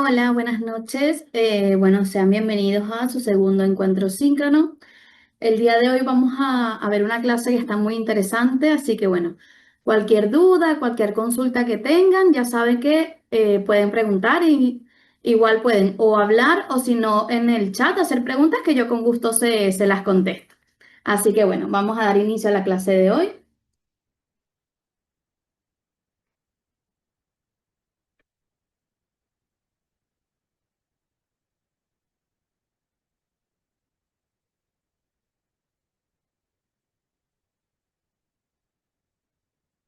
Hola, buenas noches. Bueno, sean bienvenidos a su segundo encuentro síncrono. El día de hoy vamos a ver una clase que está muy interesante, así que bueno, cualquier duda, cualquier consulta que tengan, ya saben que pueden preguntar y igual pueden o hablar o si no en el chat hacer preguntas que yo con gusto se las contesto. Así que bueno, vamos a dar inicio a la clase de hoy.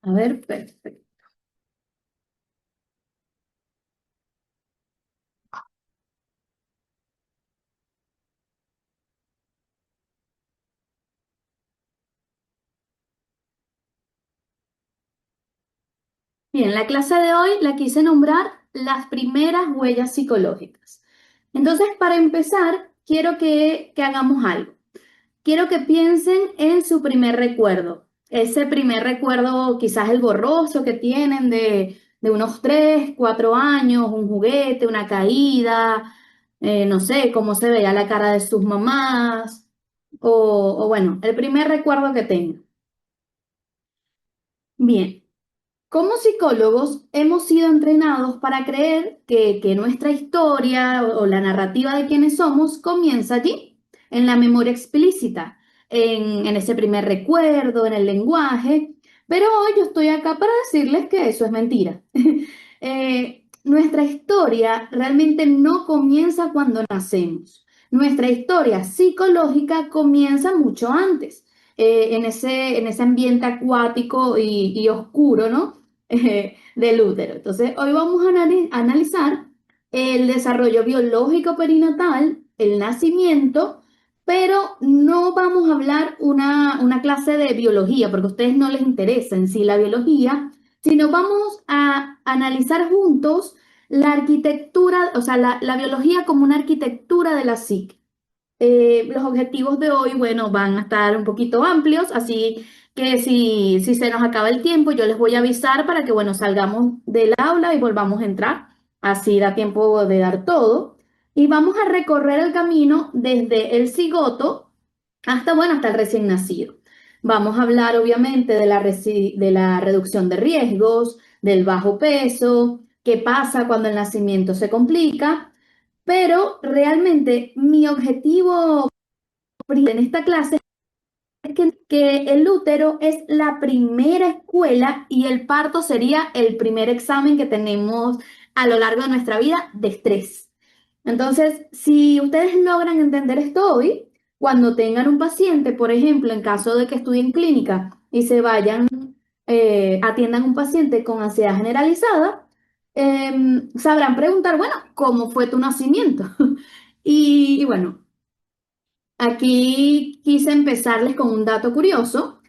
A ver, perfecto. Bien, la clase de hoy la quise nombrar las primeras huellas psicológicas. Entonces, para empezar, quiero que hagamos algo. Quiero que piensen en su primer recuerdo. Ese primer recuerdo, quizás el borroso que tienen de unos 3, 4 años, un juguete, una caída, no sé, cómo se veía la cara de sus mamás, o bueno, el primer recuerdo que tengan. Bien. Como psicólogos hemos sido entrenados para creer que nuestra historia o la narrativa de quienes somos comienza allí, en la memoria explícita, en ese primer recuerdo, en el lenguaje, pero hoy yo estoy acá para decirles que eso es mentira. Nuestra historia realmente no comienza cuando nacemos. Nuestra historia psicológica comienza mucho antes, en ese ambiente acuático y oscuro, ¿no? Del útero. Entonces, hoy vamos a analizar el desarrollo biológico perinatal, el nacimiento, pero no vamos a hablar una clase de biología, porque a ustedes no les interesa en sí la biología, sino vamos a analizar juntos la arquitectura, o sea, la biología como una arquitectura de la psique. Los objetivos de hoy, bueno, van a estar un poquito amplios, así que si se nos acaba el tiempo, yo les voy a avisar para que, bueno, salgamos del aula y volvamos a entrar. Así da tiempo de dar todo. Y vamos a recorrer el camino desde el cigoto hasta, bueno, hasta el recién nacido. Vamos a hablar, obviamente, de la reducción de riesgos, del bajo peso, qué pasa cuando el nacimiento se complica, pero realmente mi objetivo en esta clase es que el útero es la primera escuela y el parto sería el primer examen que tenemos a lo largo de nuestra vida de estrés. Entonces, si ustedes logran entender esto hoy, cuando tengan un paciente, por ejemplo, en caso de que estudien clínica y se vayan, atiendan un paciente con ansiedad generalizada, sabrán preguntar, bueno, ¿cómo fue tu nacimiento? Y bueno, aquí quise empezarles con un dato curioso.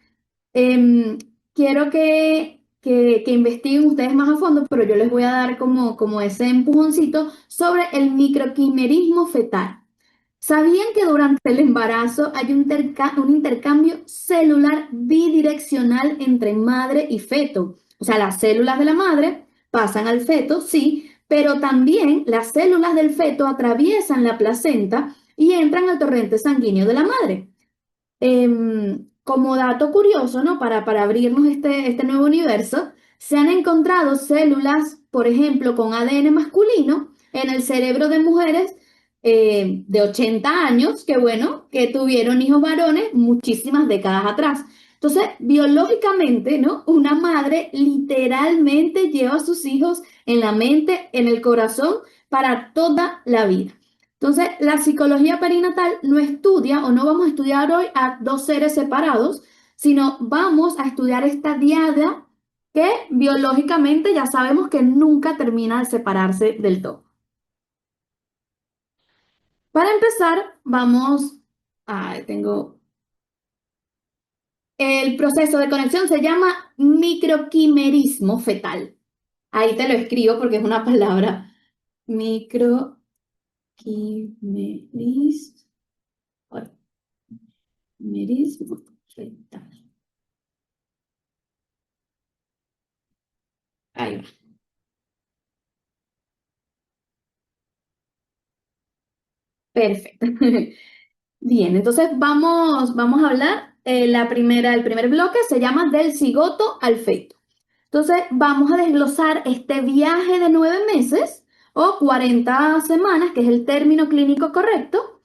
Em, Quiero que investiguen ustedes más a fondo, pero yo les voy a dar como ese empujoncito sobre el microquimerismo fetal. ¿Sabían que durante el embarazo hay un intercambio celular bidireccional entre madre y feto? O sea, las células de la madre pasan al feto, sí, pero también las células del feto atraviesan la placenta y entran al torrente sanguíneo de la madre. Como dato curioso, ¿no? Para abrirnos este nuevo universo, se han encontrado células, por ejemplo, con ADN masculino en el cerebro de mujeres de 80 años, que bueno, que tuvieron hijos varones muchísimas décadas atrás. Entonces, biológicamente, ¿no? Una madre literalmente lleva a sus hijos en la mente, en el corazón, para toda la vida. Entonces, la psicología perinatal no estudia o no vamos a estudiar hoy a dos seres separados, sino vamos a estudiar esta diada que biológicamente ya sabemos que nunca termina de separarse del todo. Para empezar, tengo el proceso de conexión se llama microquimerismo fetal. Ahí te lo escribo porque es una palabra. Microquimerismo fetal. Ahí va. Perfecto. Bien, entonces vamos a hablar, el primer bloque se llama del cigoto al feto. Entonces vamos a desglosar este viaje de 9 meses o 40 semanas, que es el término clínico correcto.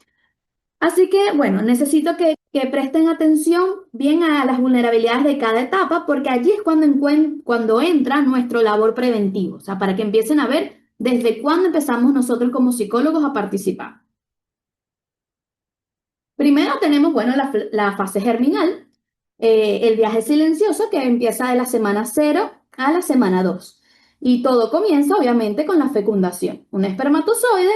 Así que, bueno, necesito que presten atención bien a las vulnerabilidades de cada etapa, porque allí es cuando entra nuestro labor preventivo, o sea, para que empiecen a ver desde cuándo empezamos nosotros como psicólogos a participar. Primero tenemos, bueno, la fase germinal, el viaje silencioso que empieza de la semana 0 a la semana 2. Y todo comienza, obviamente, con la fecundación. Un espermatozoide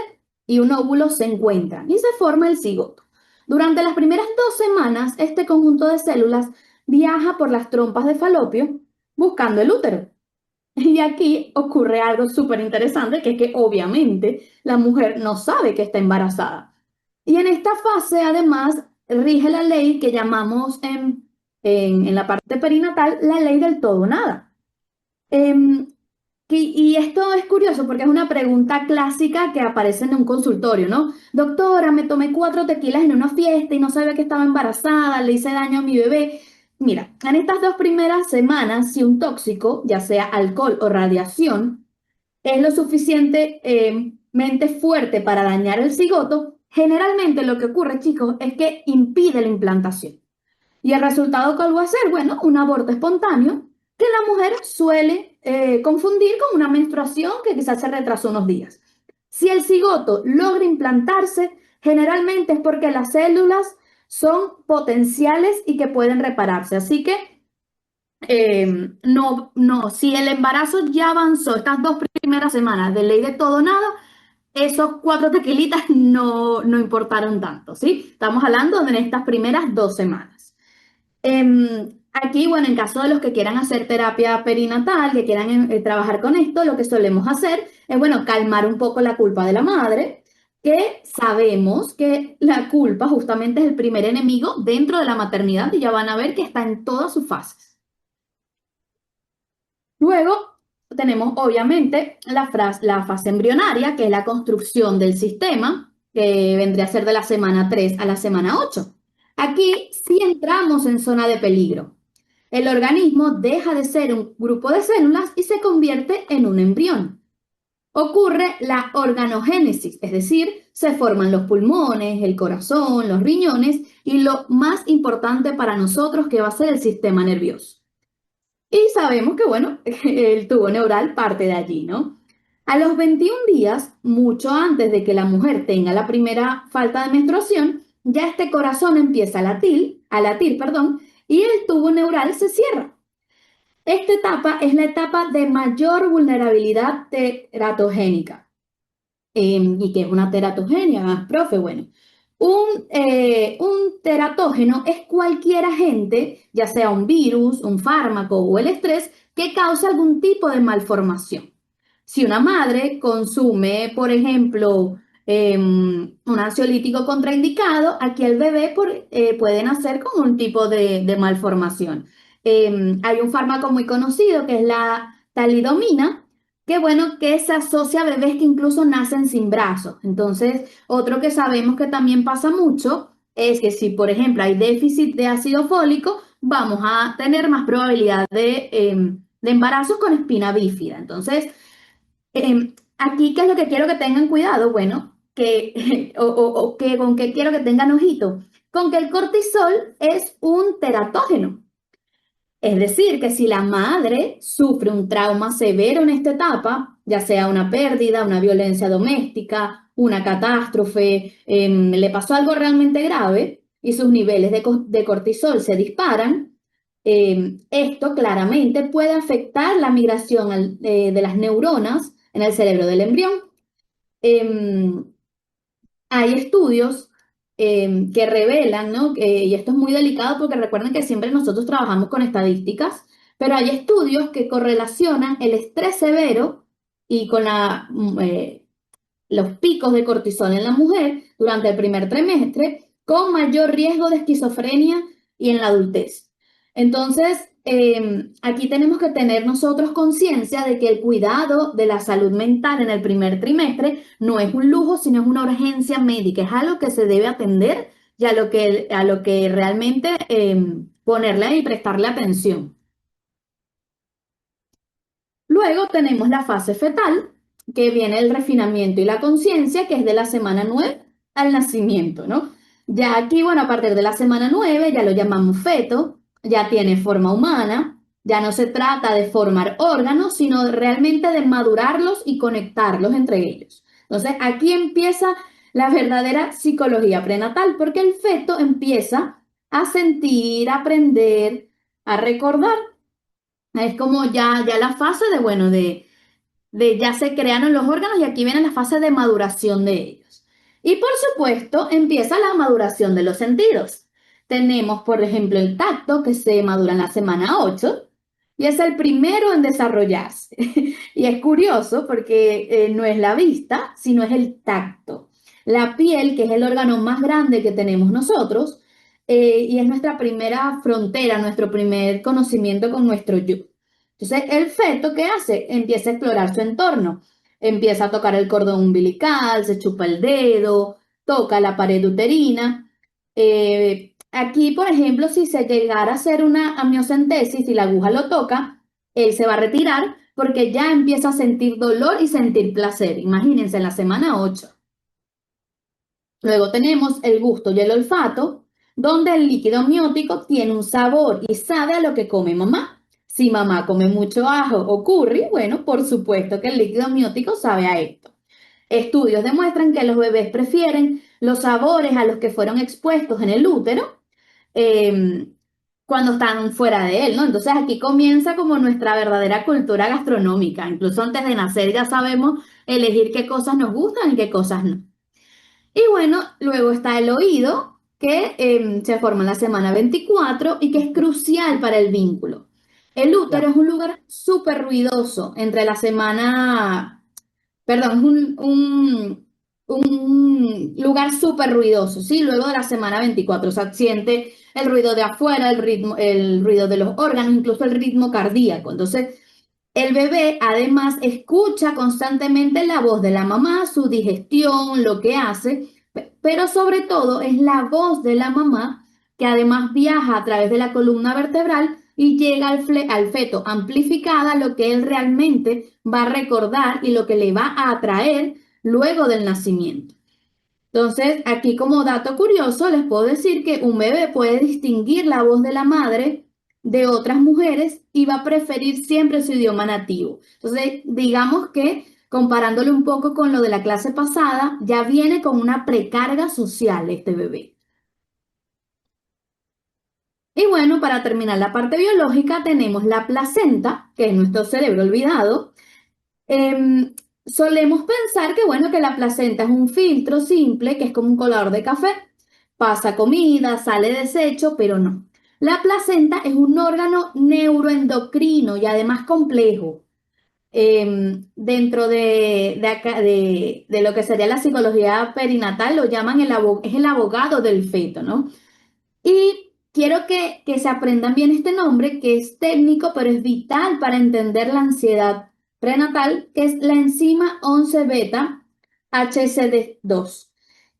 y un óvulo se encuentran y se forma el cigoto. Durante las primeras 2 semanas, este conjunto de células viaja por las trompas de falopio buscando el útero. Y aquí ocurre algo súper interesante, que es que obviamente la mujer no sabe que está embarazada. Y en esta fase, además, rige la ley que llamamos en la parte perinatal la ley del todo o nada. Em, y esto es curioso porque es una pregunta clásica que aparece en un consultorio, ¿no? Doctora, me tomé 4 tequilas en una fiesta y no sabía que estaba embarazada, le hice daño a mi bebé. Mira, en estas 2 primeras semanas, si un tóxico, ya sea alcohol o radiación, es lo suficientemente fuerte para dañar el cigoto, generalmente lo que ocurre, chicos, es que impide la implantación. ¿Y el resultado cuál va a ser? Bueno, un aborto espontáneo que la mujer suele confundir con una menstruación que quizás se retrasó unos días. Si el cigoto logra implantarse, generalmente es porque las células son potenciales y que pueden repararse. Así que no, si el embarazo ya avanzó estas 2 primeras semanas de ley de todo o nada, esos 4 tequilitas no importaron tanto, ¿sí? Estamos hablando de estas primeras 2 semanas. Aquí, bueno, en caso de los que quieran hacer terapia perinatal, que quieran trabajar con esto, lo que solemos hacer es, bueno, calmar un poco la culpa de la madre, que sabemos que la culpa justamente es el primer enemigo dentro de la maternidad y ya van a ver que está en todas sus fases. Luego tenemos obviamente la fase embrionaria, que es la construcción del sistema, que vendría a ser de la semana 3 a la semana 8. Aquí sí entramos en zona de peligro. El organismo deja de ser un grupo de células y se convierte en un embrión. Ocurre la organogénesis, es decir, se forman los pulmones, el corazón, los riñones y lo más importante para nosotros que va a ser el sistema nervioso. Y sabemos que, bueno, el tubo neural parte de allí, ¿no? A los 21 días, mucho antes de que la mujer tenga la primera falta de menstruación, ya este corazón empieza a latir, perdón, y el tubo neural se cierra. Esta etapa es la etapa de mayor vulnerabilidad teratogénica. ¿Y qué es una teratogenia? Profe, bueno, un teratógeno es cualquier agente, ya sea un virus, un fármaco o el estrés, que cause algún tipo de malformación. Si una madre consume, por ejemplo, un ansiolítico contraindicado, aquí el bebé puede nacer con un tipo de malformación. Hay un fármaco muy conocido que es la talidomina, que bueno, que se asocia a bebés que incluso nacen sin brazos. Entonces, otro que sabemos que también pasa mucho es que si, por ejemplo, hay déficit de ácido fólico, vamos a tener más probabilidad de embarazos con espina bífida. Entonces, aquí, ¿qué es lo que quiero que tengan cuidado? Bueno, con qué quiero que tengan ojito. Con que el cortisol es un teratógeno. Es decir, que si la madre sufre un trauma severo en esta etapa, ya sea una pérdida, una violencia doméstica, una catástrofe, le pasó algo realmente grave y sus niveles de cortisol se disparan, esto claramente puede afectar la migración de las neuronas en el cerebro del embrión. Em, Hay estudios que revelan, ¿no? Y esto es muy delicado porque recuerden que siempre nosotros trabajamos con estadísticas, pero hay estudios que correlacionan el estrés severo y con los picos de cortisol en la mujer durante el primer trimestre con mayor riesgo de esquizofrenia y en la adultez. Entonces, aquí tenemos que tener nosotros conciencia de que el cuidado de la salud mental en el primer trimestre no es un lujo, sino es una urgencia médica, es algo que se debe atender y a lo que realmente ponerle y prestarle atención. Luego tenemos la fase fetal, que viene el refinamiento y la conciencia, que es de la semana 9 al nacimiento, ¿no? Ya aquí, bueno, a partir de la semana 9 ya lo llamamos feto, ya tiene forma humana, ya no se trata de formar órganos, sino realmente de madurarlos y conectarlos entre ellos. Entonces, aquí empieza la verdadera psicología prenatal, porque el feto empieza a sentir, a aprender, a recordar. Es como ya la fase de, bueno, de ya se crearon los órganos y aquí viene la fase de maduración de ellos. Y por supuesto, empieza la maduración de los sentidos. Tenemos, por ejemplo, el tacto que se madura en la semana 8 y es el primero en desarrollarse. Y es curioso porque no es la vista, sino es el tacto. La piel, que es el órgano más grande que tenemos nosotros, y es nuestra primera frontera, nuestro primer conocimiento con nuestro yo. Entonces, el feto, ¿qué hace? Empieza a explorar su entorno. Empieza a tocar el cordón umbilical, se chupa el dedo, toca la pared uterina. Aquí, por ejemplo, si se llegara a hacer una amniocentesis y la aguja lo toca, él se va a retirar porque ya empieza a sentir dolor y sentir placer. Imagínense, en la semana 8. Luego tenemos el gusto y el olfato, donde el líquido amniótico tiene un sabor y sabe a lo que come mamá. Si mamá come mucho ajo o curry, bueno, por supuesto que el líquido amniótico sabe a esto. Estudios demuestran que los bebés prefieren los sabores a los que fueron expuestos en el útero eh, cuando están fuera de él, ¿no? Entonces aquí comienza como nuestra verdadera cultura gastronómica. Incluso antes de nacer ya sabemos elegir qué cosas nos gustan y qué cosas no. Y bueno, luego está el oído, que se forma en la semana 24 y que es crucial para el vínculo. El útero Ya. es un lugar súper ruidoso entre la semana, perdón, es un lugar súper ruidoso, ¿sí? Luego de la semana 24, o sea, siente el ruido de afuera, el ritmo, el ruido de los órganos, incluso el ritmo cardíaco. Entonces, el bebé además escucha constantemente la voz de la mamá, su digestión, lo que hace, pero sobre todo es la voz de la mamá que además viaja a través de la columna vertebral y llega al feto amplificada lo que él realmente va a recordar y lo que le va a atraer luego del nacimiento. Entonces, aquí como dato curioso, les puedo decir que un bebé puede distinguir la voz de la madre de otras mujeres y va a preferir siempre su idioma nativo. Entonces, digamos que comparándole un poco con lo de la clase pasada, ya viene con una precarga social este bebé. Y bueno, para terminar la parte biológica, tenemos la placenta, que es nuestro cerebro olvidado. Em, Solemos pensar que, bueno, que la placenta es un filtro simple, que es como un colador de café. Pasa comida, sale desecho, pero no. La placenta es un órgano neuroendocrino y además complejo. Dentro de lo que sería la psicología perinatal, lo llaman es el abogado del feto, ¿no? Y quiero que se aprendan bien este nombre, que es técnico, pero es vital para entender la ansiedad prenatal, que es la enzima 11 beta HCD2.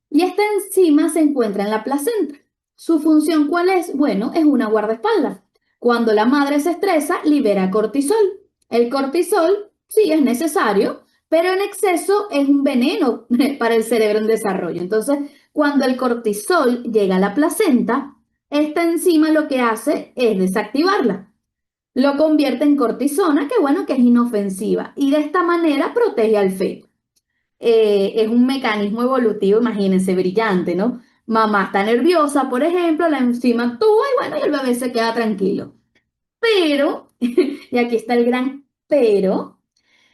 Y esta enzima se encuentra en la placenta. ¿Su función cuál es? Bueno, es una guardaespaldas. Cuando la madre se estresa, libera cortisol. El cortisol sí es necesario, pero en exceso es un veneno para el cerebro en desarrollo. Entonces, cuando el cortisol llega a la placenta, esta enzima lo que hace es desactivarla. Lo convierte en cortisona, que bueno, que es inofensiva, y de esta manera protege al feto. Es un mecanismo evolutivo, imagínense, brillante, ¿no? Mamá está nerviosa, por ejemplo, la enzima actúa y bueno, y el bebé se queda tranquilo. Pero, y aquí está el gran pero,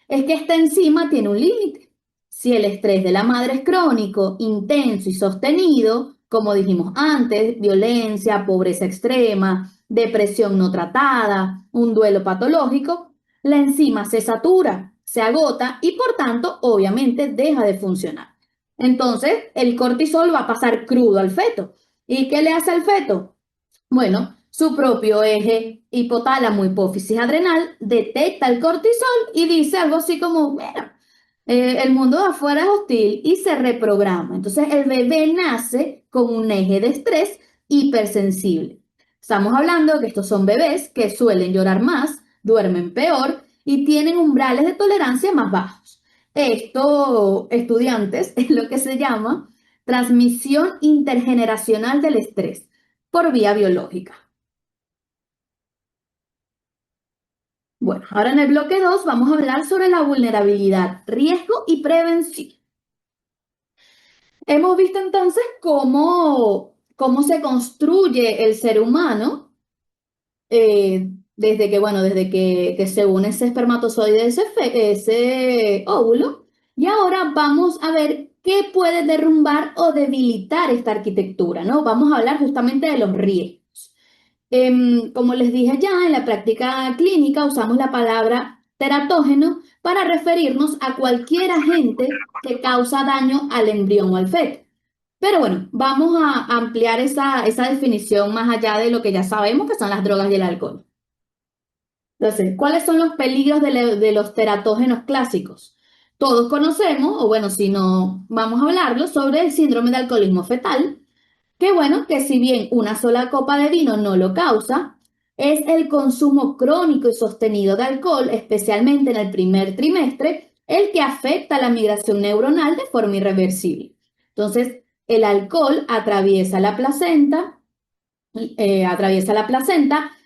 es que esta enzima tiene un límite. Si el estrés de la madre es crónico, intenso y sostenido, como dijimos antes, violencia, pobreza extrema, depresión no tratada, un duelo patológico, la enzima se satura, se agota y por tanto, obviamente, deja de funcionar. Entonces, el cortisol va a pasar crudo al feto. ¿Y qué le hace al feto? Bueno, Su propio eje hipotálamo hipófisis adrenal detecta el cortisol y dice algo así como, bueno, el mundo de afuera es hostil y se reprograma. Entonces el bebé nace con un eje de estrés hipersensible. Estamos hablando de que estos son bebés que suelen llorar más, duermen peor y tienen umbrales de tolerancia más bajos. Esto, estudiantes, es lo que se llama transmisión intergeneracional del estrés por vía biológica. Bueno, ahora en el bloque 2 vamos a hablar sobre la vulnerabilidad, riesgo y prevención. Hemos visto entonces cómo se construye el ser humano desde que, bueno, que se une ese espermatozoide, ese óvulo, y ahora vamos a ver qué puede derrumbar o debilitar esta arquitectura, ¿no? Vamos a hablar justamente de los riesgos. Como les dije ya, en la práctica clínica usamos la palabra teratógeno para referirnos a cualquier agente que causa daño al embrión o al feto. Pero bueno, vamos a ampliar esa definición más allá de lo que ya sabemos que son las drogas y el alcohol. Entonces, ¿cuáles son los peligros de los teratógenos clásicos? Todos conocemos, o bueno, si no, vamos a hablarlo sobre el síndrome de alcoholismo fetal. Qué bueno que si bien una sola copa de vino no lo causa, es el consumo crónico y sostenido de alcohol, especialmente en el primer trimestre, el que afecta la migración neuronal de forma irreversible. Entonces, el alcohol atraviesa la placenta,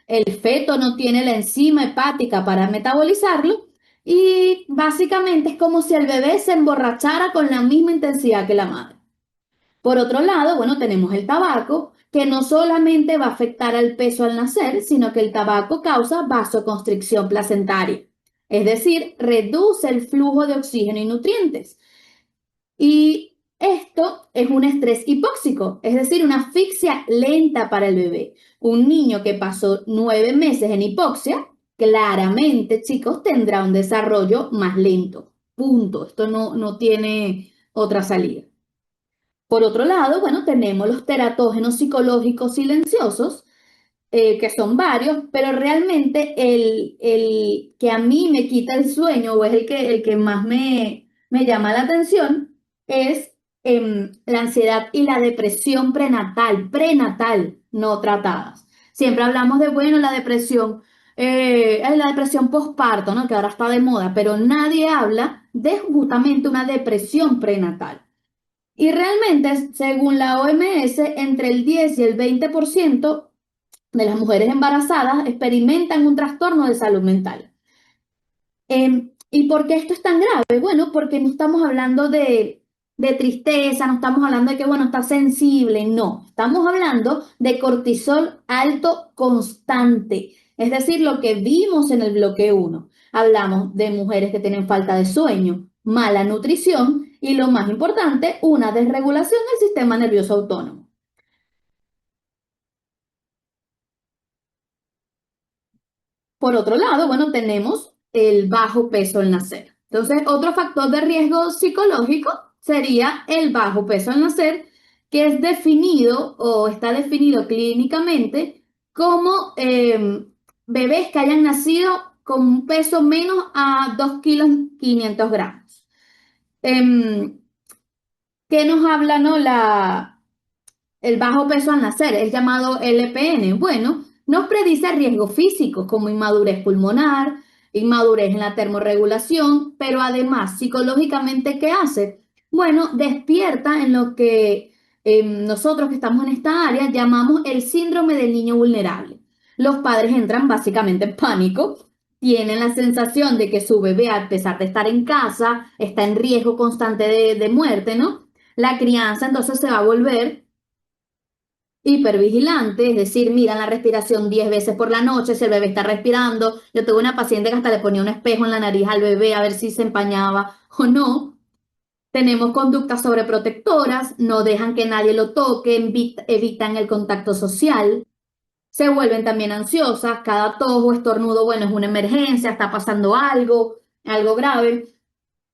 el feto no tiene la enzima hepática para metabolizarlo y básicamente es como si el bebé se emborrachara con la misma intensidad que la madre. Por otro lado, bueno, tenemos el tabaco, que no solamente va a afectar al peso al nacer, sino que el tabaco causa vasoconstricción placentaria, es decir, reduce el flujo de oxígeno y nutrientes. Y esto es un estrés hipóxico, es decir, una asfixia lenta para el bebé. Un niño que pasó 9 meses en hipoxia, claramente, chicos, tendrá un desarrollo más lento. Punto. Esto no tiene otra salida. Por otro lado, bueno, tenemos los teratógenos psicológicos silenciosos, que son varios, pero realmente el que a mí me quita el sueño o es el que más me llama la atención es la ansiedad y la depresión prenatal no tratadas. Siempre hablamos de, bueno, la depresión postparto, ¿no? Que ahora está de moda, pero nadie habla de justamente una depresión prenatal. Y realmente, según la OMS, entre el 10 y el 20% de las mujeres embarazadas experimentan un trastorno de salud mental. ¿Y por qué esto es tan grave? Bueno, porque no estamos hablando de tristeza, no estamos hablando de que, bueno, está sensible, no. Estamos hablando de cortisol alto constante, es decir, lo que vimos en el bloque 1. Hablamos de mujeres que tienen falta de sueño, mala nutrición y lo más importante, una desregulación del sistema nervioso autónomo. Por otro lado, bueno, tenemos el bajo peso al nacer. Entonces, otro factor de riesgo psicológico sería el bajo peso al nacer, que es definido o está definido clínicamente como bebés que hayan nacido con un peso menos a 2,5 kg. ¿Qué nos habla, no, el bajo peso al nacer, es llamado LPN? Bueno, nos predice riesgos físicos como inmadurez pulmonar, inmadurez en la termorregulación, pero además psicológicamente, ¿qué hace? Bueno, despierta en lo que nosotros que estamos en esta área llamamos el síndrome del niño vulnerable. Los padres entran básicamente en pánico, tienen la sensación de que su bebé, a pesar de estar en casa, está en riesgo constante de muerte, ¿no? La crianza entonces se va a volver hipervigilante, es decir, miran la respiración 10 veces por la noche, si el bebé está respirando. Yo tuve una paciente que hasta le ponía un espejo en la nariz al bebé a ver si se empañaba o no. Tenemos conductas sobreprotectoras, no dejan que nadie lo toque, evitan el contacto social. Se vuelven también ansiosas, cada tos o estornudo, bueno, es una emergencia, está pasando algo grave.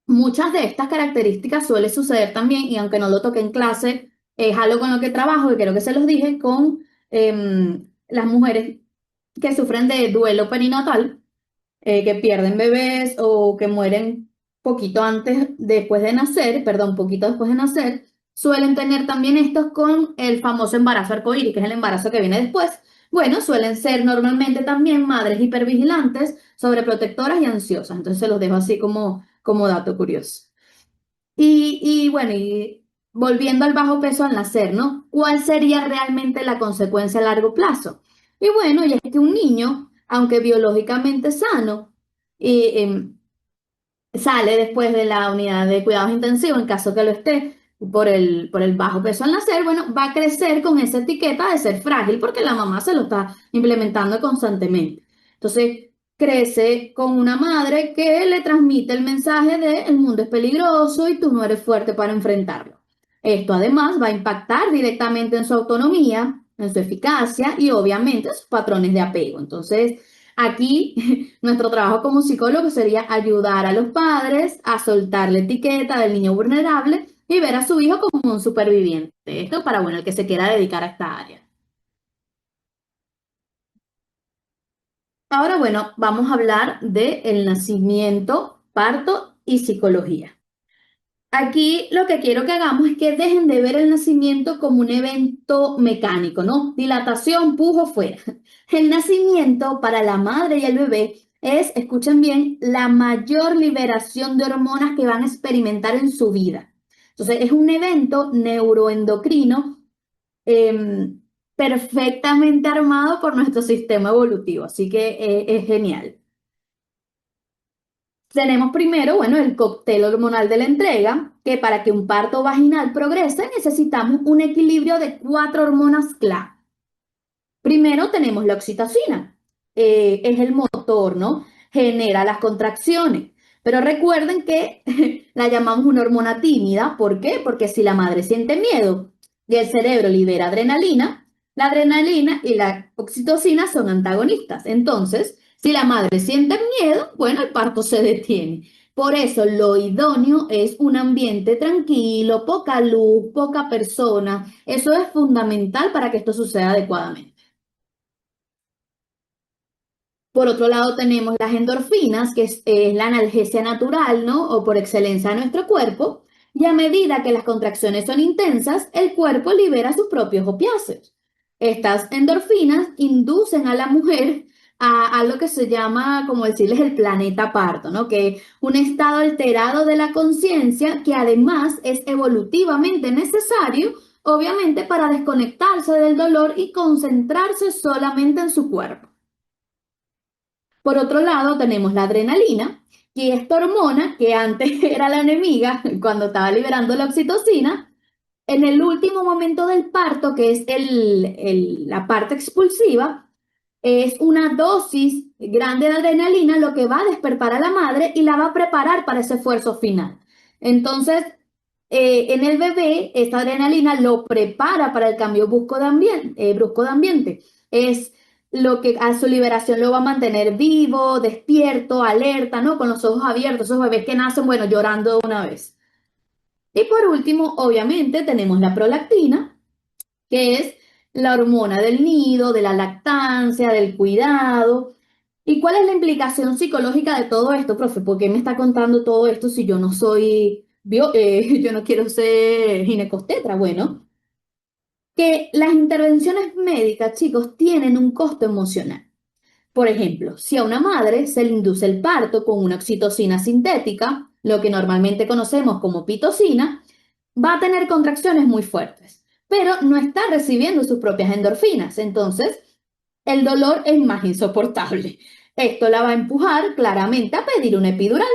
Muchas de estas características suele suceder también, y aunque no lo toque en clase, es algo con lo que trabajo, y creo que se los dije, con las mujeres que sufren de duelo perinatal, que pierden bebés o que mueren poquito antes, después de nacer, perdón, poquito después de nacer, suelen tener también estos con el famoso embarazo arcoíris, que es el embarazo que viene después. Bueno, suelen ser normalmente también madres hipervigilantes, sobreprotectoras y ansiosas. Entonces se los dejo así como dato curioso. Y bueno, y volviendo al bajo peso al nacer, ¿no? ¿Cuál sería realmente la consecuencia a largo plazo? Y bueno, y es que un niño, aunque biológicamente sano, eh, sale después de la unidad de cuidados intensivos, en caso que lo esté, por el bajo peso al nacer, bueno, va a crecer con esa etiqueta de ser frágil porque la mamá se lo está implementando constantemente. Entonces, crece con una madre que le transmite el mensaje de el mundo es peligroso y tú no eres fuerte para enfrentarlo. Esto además va a impactar directamente en su autonomía, en su eficacia y obviamente en sus patrones de apego. Entonces, aquí nuestro trabajo como psicólogo sería ayudar a los padres a soltar la etiqueta del niño vulnerable y ver a su hijo como un superviviente. Esto para, bueno, el que se quiera dedicar a esta área. Ahora, bueno, vamos a hablar de el nacimiento, parto y psicología. Aquí lo que quiero que hagamos es que dejen de ver el nacimiento como un evento mecánico, ¿no? Dilatación, pujo, fuera. El nacimiento para la madre y el bebé es, escuchen bien, la mayor liberación de hormonas que van a experimentar en su vida. Entonces, es un evento neuroendocrino eh, perfectamente armado por nuestro sistema evolutivo, así que es genial. Tenemos primero, bueno, el cóctel hormonal de la entrega, que para que un parto vaginal progrese necesitamos un equilibrio de cuatro hormonas clave. Primero tenemos la oxitocina, es el motor, ¿no? Genera las contracciones. Pero recuerden que la llamamos una hormona tímida. ¿Por qué? Porque si la madre siente miedo y el cerebro libera adrenalina, la adrenalina y la oxitocina son antagonistas. Entonces, si la madre siente miedo, bueno, el parto se detiene. Por eso lo idóneo es un ambiente tranquilo, poca luz, poca persona. Eso es fundamental para que esto suceda adecuadamente. Por otro lado, tenemos las endorfinas, que es la analgesia natural, ¿no? O por excelencia de nuestro cuerpo. Y a medida que las contracciones son intensas, el cuerpo libera sus propios opiáceos. Estas endorfinas inducen a la mujer a lo que se llama, como decirles, el planeta parto, ¿no? Que es un estado alterado de la conciencia que además es evolutivamente necesario, obviamente, para desconectarse del dolor y concentrarse solamente en su cuerpo. Por otro lado, tenemos la adrenalina, que es esta hormona que antes era la enemiga cuando estaba liberando la oxitocina. En el último momento del parto, que es la parte expulsiva, es una dosis grande de adrenalina lo que va a despertar a la madre y la va a preparar para ese esfuerzo final. Entonces, en el bebé, esta adrenalina lo prepara para el cambio brusco de ambiente. Es lo que a su liberación lo va a mantener vivo, despierto, alerta, ¿no? Con los ojos abiertos, esos bebés que nacen, bueno, llorando de una vez. Y por último, obviamente, tenemos la prolactina, que es la hormona del nido, de la lactancia, del cuidado. ¿Y cuál es la implicación psicológica de todo esto, profe? ¿Por qué me está contando todo esto si yo no soy, yo no quiero ser ginecostetra? Bueno, que las intervenciones médicas, chicos, tienen un costo emocional. Por ejemplo, si a una madre se le induce el parto con una oxitocina sintética, lo que normalmente conocemos como pitocina, va a tener contracciones muy fuertes, pero no está recibiendo sus propias endorfinas. Entonces, el dolor es más insoportable. Esto la va a empujar claramente a pedir una epidural.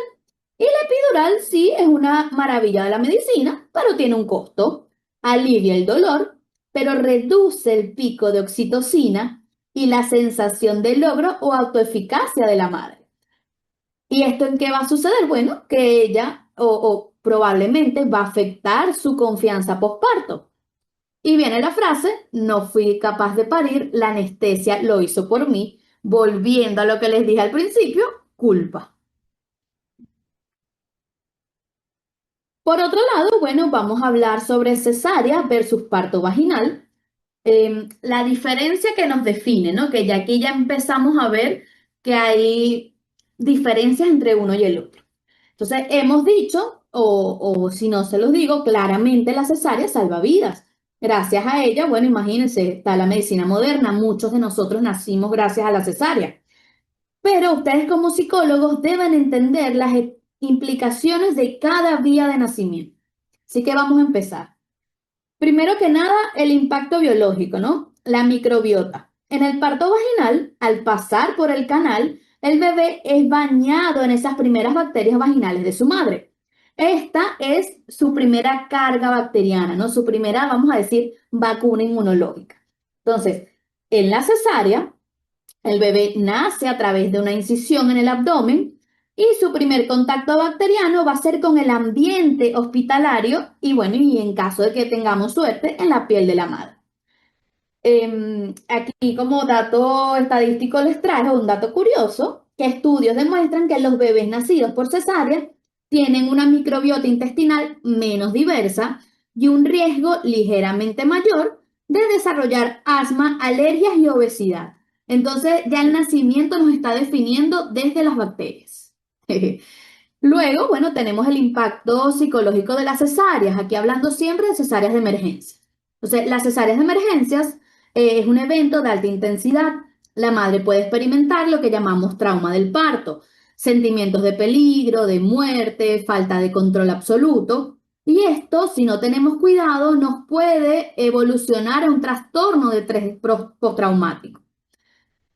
Y la epidural sí es una maravilla de la medicina, pero tiene un costo. Alivia el dolor, pero reduce el pico de oxitocina y la sensación de logro o autoeficacia de la madre. ¿Y esto en qué va a suceder? Bueno, que ella o probablemente va a afectar su confianza postparto. Y viene la frase, no fui capaz de parir, la anestesia lo hizo por mí, volviendo a lo que les dije al principio, culpa. Por otro lado, bueno, vamos a hablar sobre cesárea versus parto vaginal. La diferencia que nos define, ¿no? Que ya aquí ya empezamos a ver que hay diferencias entre uno y el otro. Entonces, hemos dicho, o si no se los digo, claramente la cesárea salva vidas. Gracias a ella, bueno, imagínense, está la medicina moderna, muchos de nosotros nacimos gracias a la cesárea. Pero ustedes como psicólogos deben entender las implicaciones de cada vía de nacimiento. Así que vamos a empezar. Primero que nada, el impacto biológico, ¿no? La microbiota. En el parto vaginal, al pasar por el canal, el bebé es bañado en esas primeras bacterias vaginales de su madre. Esta es su primera carga bacteriana, ¿no? Su primera, vamos a decir, vacuna inmunológica. Entonces, en la cesárea, el bebé nace a través de una incisión en el abdomen y su primer contacto bacteriano va a ser con el ambiente hospitalario y bueno, y en caso de que tengamos suerte, en la piel de la madre. Aquí como dato estadístico les traje un dato curioso, que estudios demuestran que los bebés nacidos por cesárea tienen una microbiota intestinal menos diversa y un riesgo ligeramente mayor de desarrollar asma, alergias y obesidad. Entonces ya el nacimiento nos está definiendo desde las bacterias. Luego, bueno, tenemos el impacto psicológico de las cesáreas, aquí hablando siempre de cesáreas de emergencia. Entonces, las cesáreas de emergencias es un evento de alta intensidad. La madre puede experimentar lo que llamamos trauma del parto, sentimientos de peligro, de muerte, falta de control absoluto. Y esto, si no tenemos cuidado, nos puede evolucionar a un trastorno de estrés postraumático.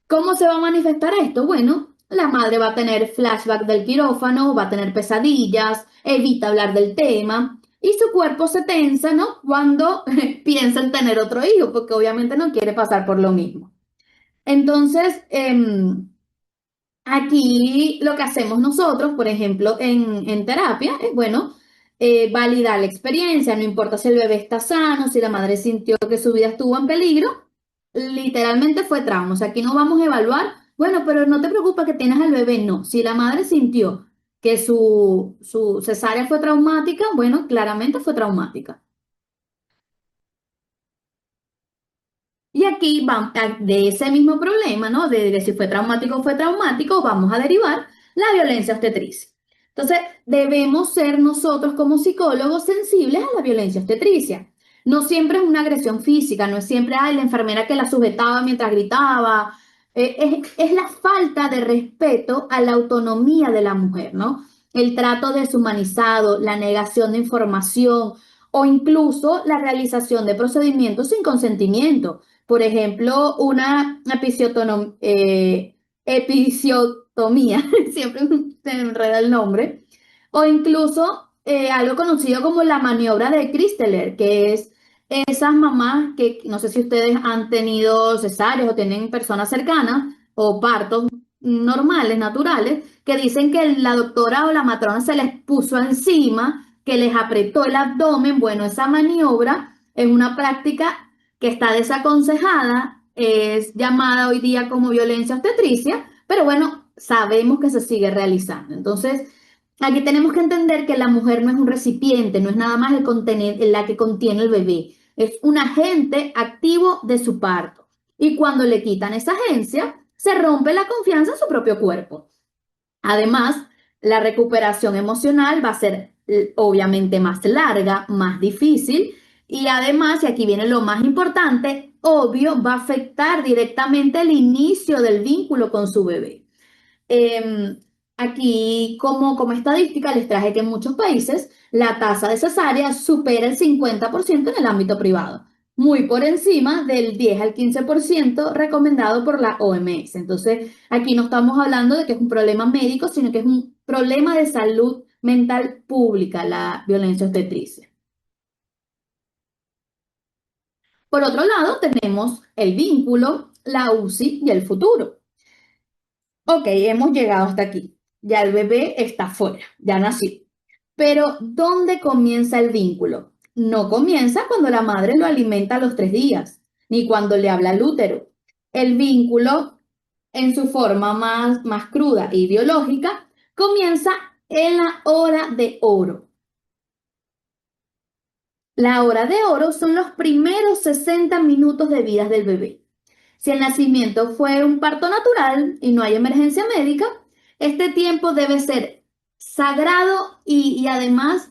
¿Cómo se va a manifestar esto? Bueno, la madre va a tener flashback del quirófano, va a tener pesadillas, evita hablar del tema y su cuerpo se tensa, ¿no? Cuando piensa en tener otro hijo, porque obviamente no quiere pasar por lo mismo. Entonces, aquí lo que hacemos nosotros, por ejemplo, en terapia, es bueno, validar la experiencia, no importa si el bebé está sano, si la madre sintió que su vida estuvo en peligro, literalmente fue trauma. O sea, aquí no vamos a evaluar, bueno, pero no te preocupes que tienes al bebé, no. Si la madre sintió que su cesárea fue traumática, bueno, claramente fue traumática. Y aquí vamos, de ese mismo problema, ¿no? De si fue traumático, vamos a derivar la violencia obstetricia. Entonces, debemos ser nosotros como psicólogos sensibles a la violencia obstetricia. No siempre es una agresión física, no es siempre, ay, la enfermera que la sujetaba mientras gritaba. Es la falta de respeto a la autonomía de la mujer, ¿no? El trato deshumanizado, la negación de información o incluso la realización de procedimientos sin consentimiento. Por ejemplo, una episiotomía, siempre se me enreda el nombre, o incluso algo conocido como la maniobra de Christeler, que es esas mamás que no sé si ustedes han tenido cesáreas o tienen personas cercanas o partos normales, naturales, que dicen que la doctora o la matrona se les puso encima, que les apretó el abdomen. Bueno, esa maniobra es una práctica que está desaconsejada, es llamada hoy día como violencia obstetricia, pero bueno, sabemos que se sigue realizando. Entonces, aquí tenemos que entender que la mujer no es un recipiente, no es nada más la que contiene el bebé, es un agente activo de su parto. Y cuando le quitan esa agencia, se rompe la confianza en su propio cuerpo. Además, la recuperación emocional va a ser obviamente más larga, más difícil y además, y aquí viene lo más importante, obvio, va a afectar directamente el inicio del vínculo con su bebé. Eh, Aquí, como estadística, les traje que en muchos países la tasa de cesárea supera el 50% en el ámbito privado, muy por encima del 10 al 15% recomendado por la OMS. Entonces, aquí no estamos hablando de que es un problema médico, sino que es un problema de salud mental pública, la violencia obstetricia. Por otro lado, tenemos el vínculo, la UCI y el futuro. Ok, hemos llegado hasta aquí. Ya el bebé está fuera, ya nació. Pero ¿dónde comienza el vínculo? No comienza cuando la madre lo alimenta a los 3 días, ni cuando le habla al útero. El vínculo, en su forma más cruda y biológica, comienza en la hora de oro. La hora de oro son los primeros 60 minutos de vida del bebé. Si el nacimiento fue un parto natural y no hay emergencia médica, este tiempo debe ser sagrado y además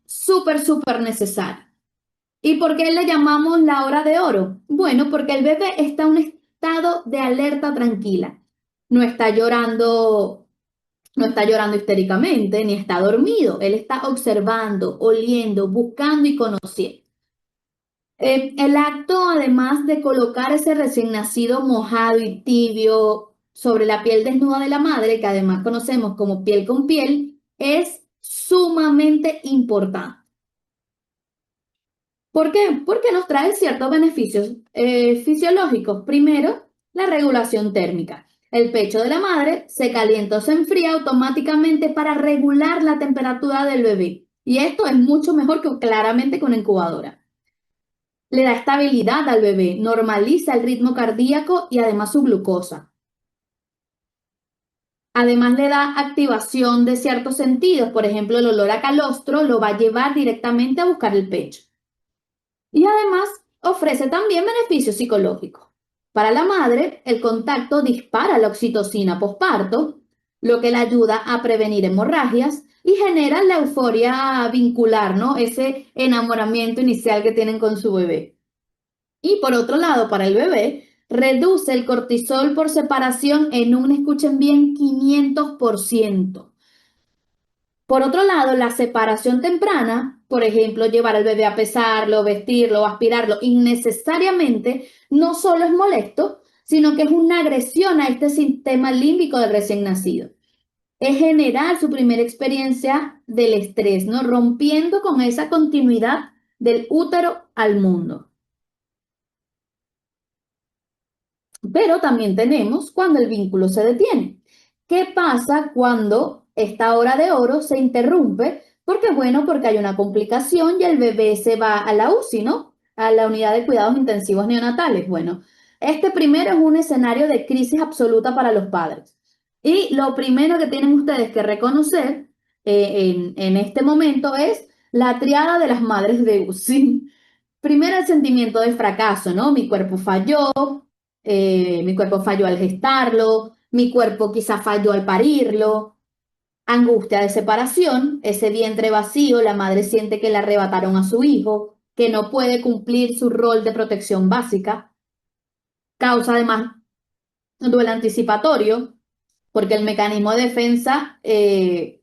súper necesario. ¿Y por qué le llamamos la hora de oro? Bueno, porque el bebé está en un estado de alerta tranquila. No está llorando, no está llorando histéricamente, ni está dormido. Él está observando, oliendo, buscando y conociendo. El acto, además de colocar ese recién nacido mojado y tibio sobre la piel desnuda de la madre, que además conocemos como piel con piel, es sumamente importante. ¿Por qué? Porque nos trae ciertos beneficios fisiológicos. Primero, la regulación térmica. El pecho de la madre se calienta o se enfría automáticamente para regular la temperatura del bebé. Y esto es mucho mejor que claramente con una incubadora. Le da estabilidad al bebé, normaliza el ritmo cardíaco y además su glucosa. Además le da activación de ciertos sentidos, por ejemplo, el olor a calostro lo va a llevar directamente a buscar el pecho. Y además ofrece también beneficios psicológicos. Para la madre, el contacto dispara la oxitocina posparto, lo que le ayuda a prevenir hemorragias y genera la euforia vincular, ¿no? Ese enamoramiento inicial que tienen con su bebé. Y por otro lado, para el bebé, reduce el cortisol por separación en un, escuchen bien, 500%. Por otro lado, la separación temprana, por ejemplo, llevar al bebé a pesarlo, vestirlo, aspirarlo, innecesariamente, no solo es molesto, sino que es una agresión a este sistema límbico del recién nacido. Es generar su primera experiencia del estrés, ¿no? Rompiendo con esa continuidad del útero al mundo. Pero también tenemos cuando el vínculo se detiene. ¿Qué pasa cuando esta hora de oro se interrumpe? Porque, bueno, porque hay una complicación y el bebé se va a la UCI, ¿no? A la unidad de cuidados intensivos neonatales. Bueno, este primero es un escenario de crisis absoluta para los padres. Y lo primero que tienen ustedes que reconocer en este momento es la triada de las madres de UCI. Primero el sentimiento de fracaso, ¿no? Mi cuerpo falló al gestarlo, mi cuerpo quizá falló al parirlo, angustia de separación, ese vientre vacío, la madre siente que le arrebataron a su hijo, que no puede cumplir su rol de protección básica, causa además duelo anticipatorio, porque el mecanismo de defensa, este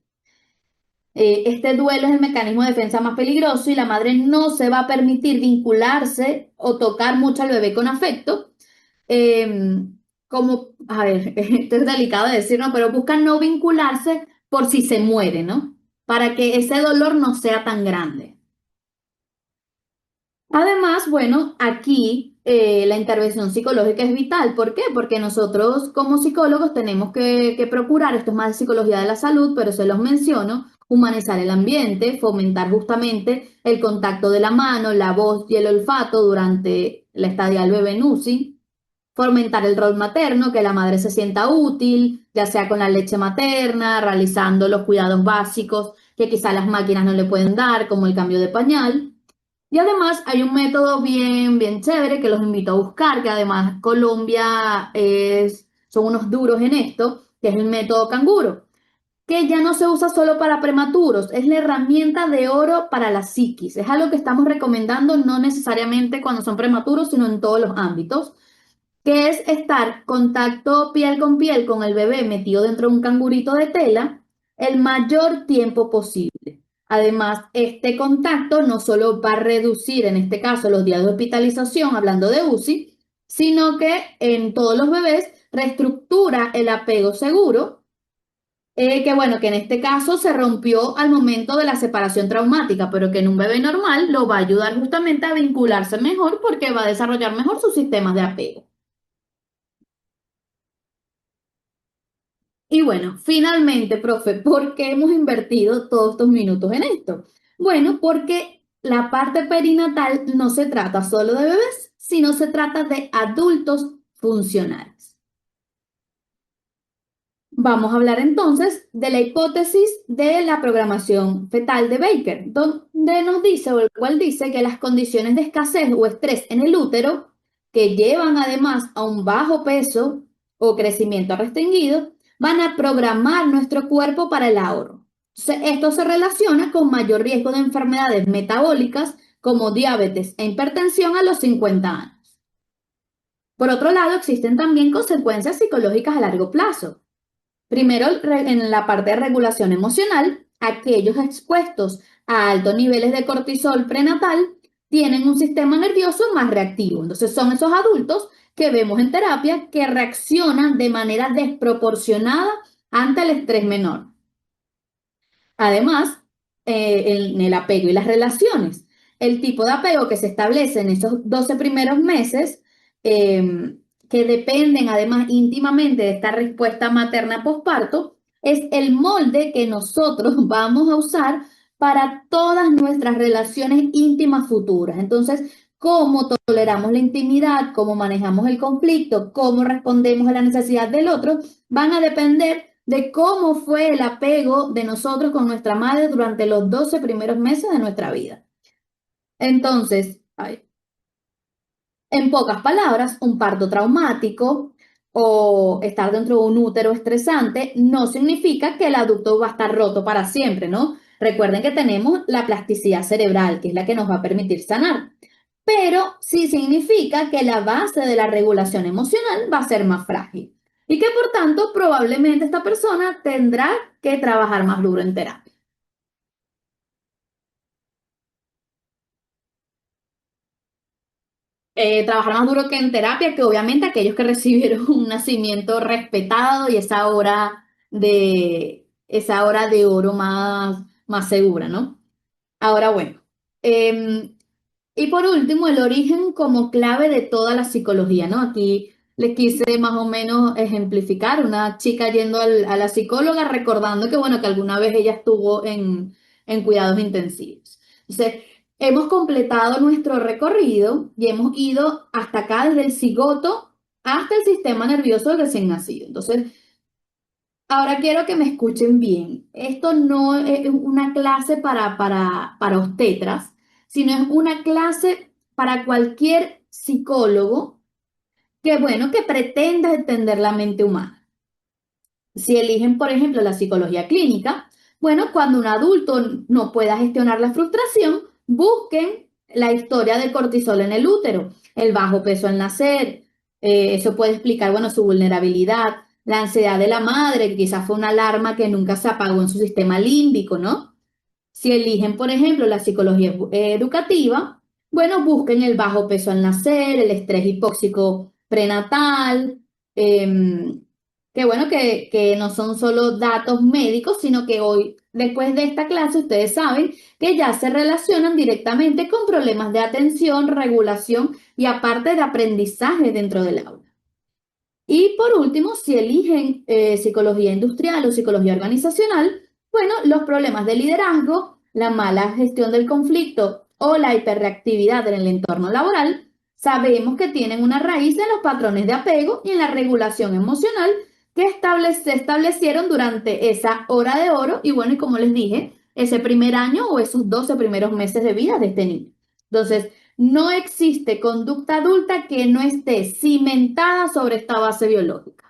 duelo es el mecanismo de defensa más peligroso y la madre no se va a permitir vincularse o tocar mucho al bebé con afecto. eh, Como, a ver, esto es delicado de decir, ¿no? Pero buscan no vincularse por si se muere, ¿no? Para que ese dolor no sea tan grande. Además, bueno, aquí la intervención psicológica es vital. ¿Por qué? Porque nosotros como psicólogos tenemos que procurar, esto es más de psicología de la salud, pero se los menciono, humanizar el ambiente, fomentar justamente el contacto de la mano, la voz y el olfato durante la estadía del bebé en UCI, fomentar el rol materno, que la madre se sienta útil, ya sea con la leche materna, realizando los cuidados básicos que quizá las máquinas no le pueden dar, como el cambio de pañal. Y además hay un método bien chévere que los invito a buscar, que además Colombia son unos duros en esto, que es el método canguro, que ya no se usa solo para prematuros, es la herramienta de oro para la psiquis. Es algo que estamos recomendando no necesariamente cuando son prematuros, sino en todos los ámbitos, que es estar contacto piel con piel con el bebé metido dentro de un cangurito de tela el mayor tiempo posible. Además, este contacto no solo va a reducir, en este caso, los días de hospitalización, hablando de UCI, sino que en todos los bebés reestructura el apego seguro, que bueno, que en este caso se rompió al momento de la separación traumática, pero que en un bebé normal lo va a ayudar justamente a vincularse mejor porque va a desarrollar mejor sus sistemas de apego. Y bueno, finalmente, profe, ¿por qué hemos invertido todos estos minutos en esto? Bueno, porque la parte perinatal no se trata solo de bebés, sino se trata de adultos funcionales. Vamos a hablar entonces de la hipótesis de la programación fetal de Baker, donde nos dice, o el cual dice que las condiciones de escasez o estrés en el útero, que llevan además a un bajo peso o crecimiento restringido, van a programar nuestro cuerpo para el ahorro. Entonces, esto se relaciona con mayor riesgo de enfermedades metabólicas como diabetes e hipertensión a los 50 años. Por otro lado, existen también consecuencias psicológicas a largo plazo. Primero, en la parte de regulación emocional, aquellos expuestos a altos niveles de cortisol prenatal tienen un sistema nervioso más reactivo. Entonces, son esos adultos que vemos en terapia que reaccionan de manera desproporcionada ante el estrés menor. Además, en el apego y las relaciones, el tipo de apego que se establece en esos 12 primeros meses, que dependen además íntimamente de esta respuesta materna posparto, es el molde que nosotros vamos a usar para todas nuestras relaciones íntimas futuras. Entonces, cómo toleramos la intimidad, cómo manejamos el conflicto, cómo respondemos a la necesidad del otro, van a depender de cómo fue el apego de nosotros con nuestra madre durante los 12 primeros meses de nuestra vida. Entonces, en pocas palabras, un parto traumático o estar dentro de un útero estresante no significa que el adulto va a estar roto para siempre, ¿no? Recuerden que tenemos la plasticidad cerebral, que es la que nos va a permitir sanar. Pero sí significa que la base de la regulación emocional va a ser más frágil y que por tanto probablemente esta persona tendrá que trabajar más duro en terapia. Trabajar más duro que en terapia, que obviamente aquellos que recibieron un nacimiento respetado y esa hora de oro más segura, ¿no? Ahora bueno. em, Y por último, el origen como clave de toda la psicología, ¿no? Aquí les quise más o menos ejemplificar una chica yendo a la psicóloga recordando que, bueno, que alguna vez ella estuvo en cuidados intensivos. Entonces, hemos completado nuestro recorrido y hemos ido hasta acá desde el cigoto hasta el sistema nervioso del recién nacido. Entonces, ahora quiero que me escuchen bien. Esto no es una clase para obstetras, sino es una clase para cualquier psicólogo que, bueno, que pretenda entender la mente humana. Si eligen, por ejemplo, la psicología clínica, bueno, cuando un adulto no pueda gestionar la frustración, busquen la historia del cortisol en el útero, el bajo peso al nacer, eso puede explicar, bueno, su vulnerabilidad, la ansiedad de la madre, que quizás fue una alarma que nunca se apagó en su sistema límbico, ¿no? Si eligen, por ejemplo, la psicología educativa, bueno, busquen el bajo peso al nacer, el estrés hipóxico prenatal, que bueno, que no son solo datos médicos, sino que hoy, después de esta clase, ustedes saben que ya se relacionan directamente con problemas de atención, regulación y aparte de aprendizaje dentro del aula. Y por último, si eligen psicología industrial o psicología organizacional, bueno, los problemas de liderazgo, la mala gestión del conflicto o la hiperreactividad en el entorno laboral, sabemos que tienen una raíz en los patrones de apego y en la regulación emocional que se establecieron durante esa hora de oro y bueno, y como les dije, ese primer año o esos 12 primeros meses de vida de este niño. Entonces, no existe conducta adulta que no esté cimentada sobre esta base biológica.